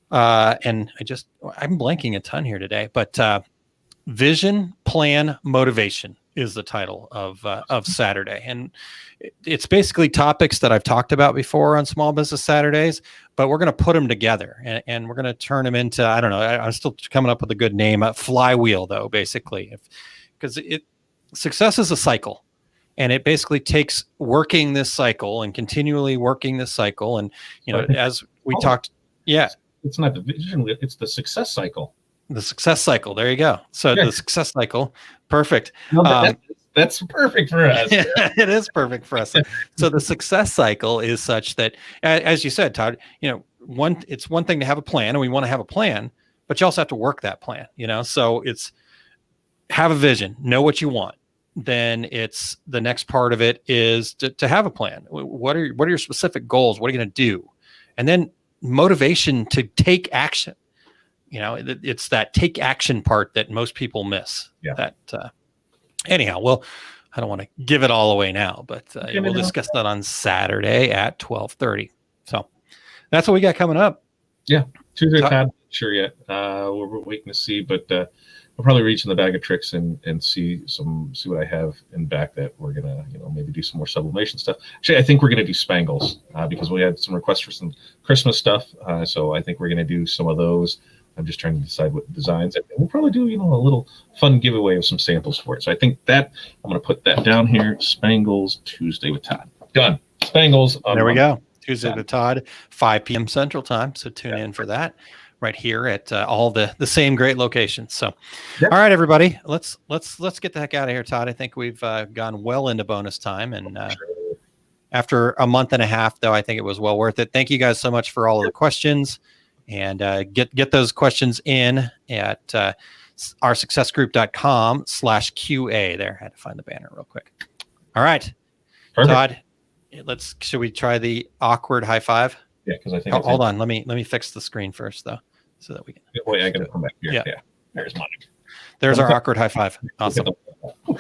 And I'm blanking a ton here today, but Vision, Plan, Motivation is the title of Saturday. And it's basically topics that I've talked about before on Small Business Saturdays, but we're going to put them together and we're going to turn them into, I don't know, I'm still coming up with a good name, a flywheel though, basically, because success is a cycle. And it basically takes working this cycle and continually working this cycle. And, as we talked, it's not the vision, it's the success cycle. The success cycle. There you go. So the success cycle. Perfect. No, that's perfect for us. It is perfect for us. So the success cycle is such that, as you said, Todd, it's one thing to have a plan, and we want to have a plan, but you also have to work that plan, so it's have a vision, know what you want. Then it's the next part of it is to have a plan. What are your specific goals? What are you going to do? And then motivation to take action. It's that take action part that most people miss. Anyhow, well, I don't want to give it all away now, but we'll discuss that on Saturday at 12:30. So that's what we got coming up. Yeah, Tuesday, Todd. Sure yet. We're waiting to see, but we'll probably reach in the bag of tricks and see what I have in back that we're gonna maybe do some more sublimation stuff. Actually, I think we're gonna do spangles because we had some requests for some Christmas stuff. So I think we're gonna do some of those. I'm just trying to decide what designs, and we'll probably do a little fun giveaway of some samples for it. So I think that I'm gonna put that down here. Spangles Tuesday with Todd. Done. Spangles. There we go. Tuesday with Todd, 5 p.m. Central Time. So tune in for that. Right here at all the same great locations. So, all right, everybody, let's get the heck out of here, Todd. I think we've gone well into bonus time, and after a month and a half, though, I think it was well worth it. Thank you guys so much for all of the questions, and get those questions in at oursuccessgroup.com/QA. There, I had to find the banner real quick. All right, perfect. Todd, should we try the awkward high five? Yeah, because I think. Hold on. Let me fix the screen first, though, so that we can. Wait, I gotta come back here. Yeah. There's mine. There's our awkward high five. Awesome. All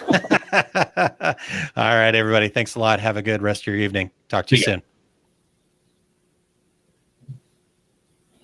right, everybody. Thanks a lot. Have a good rest of your evening. Talk to you soon.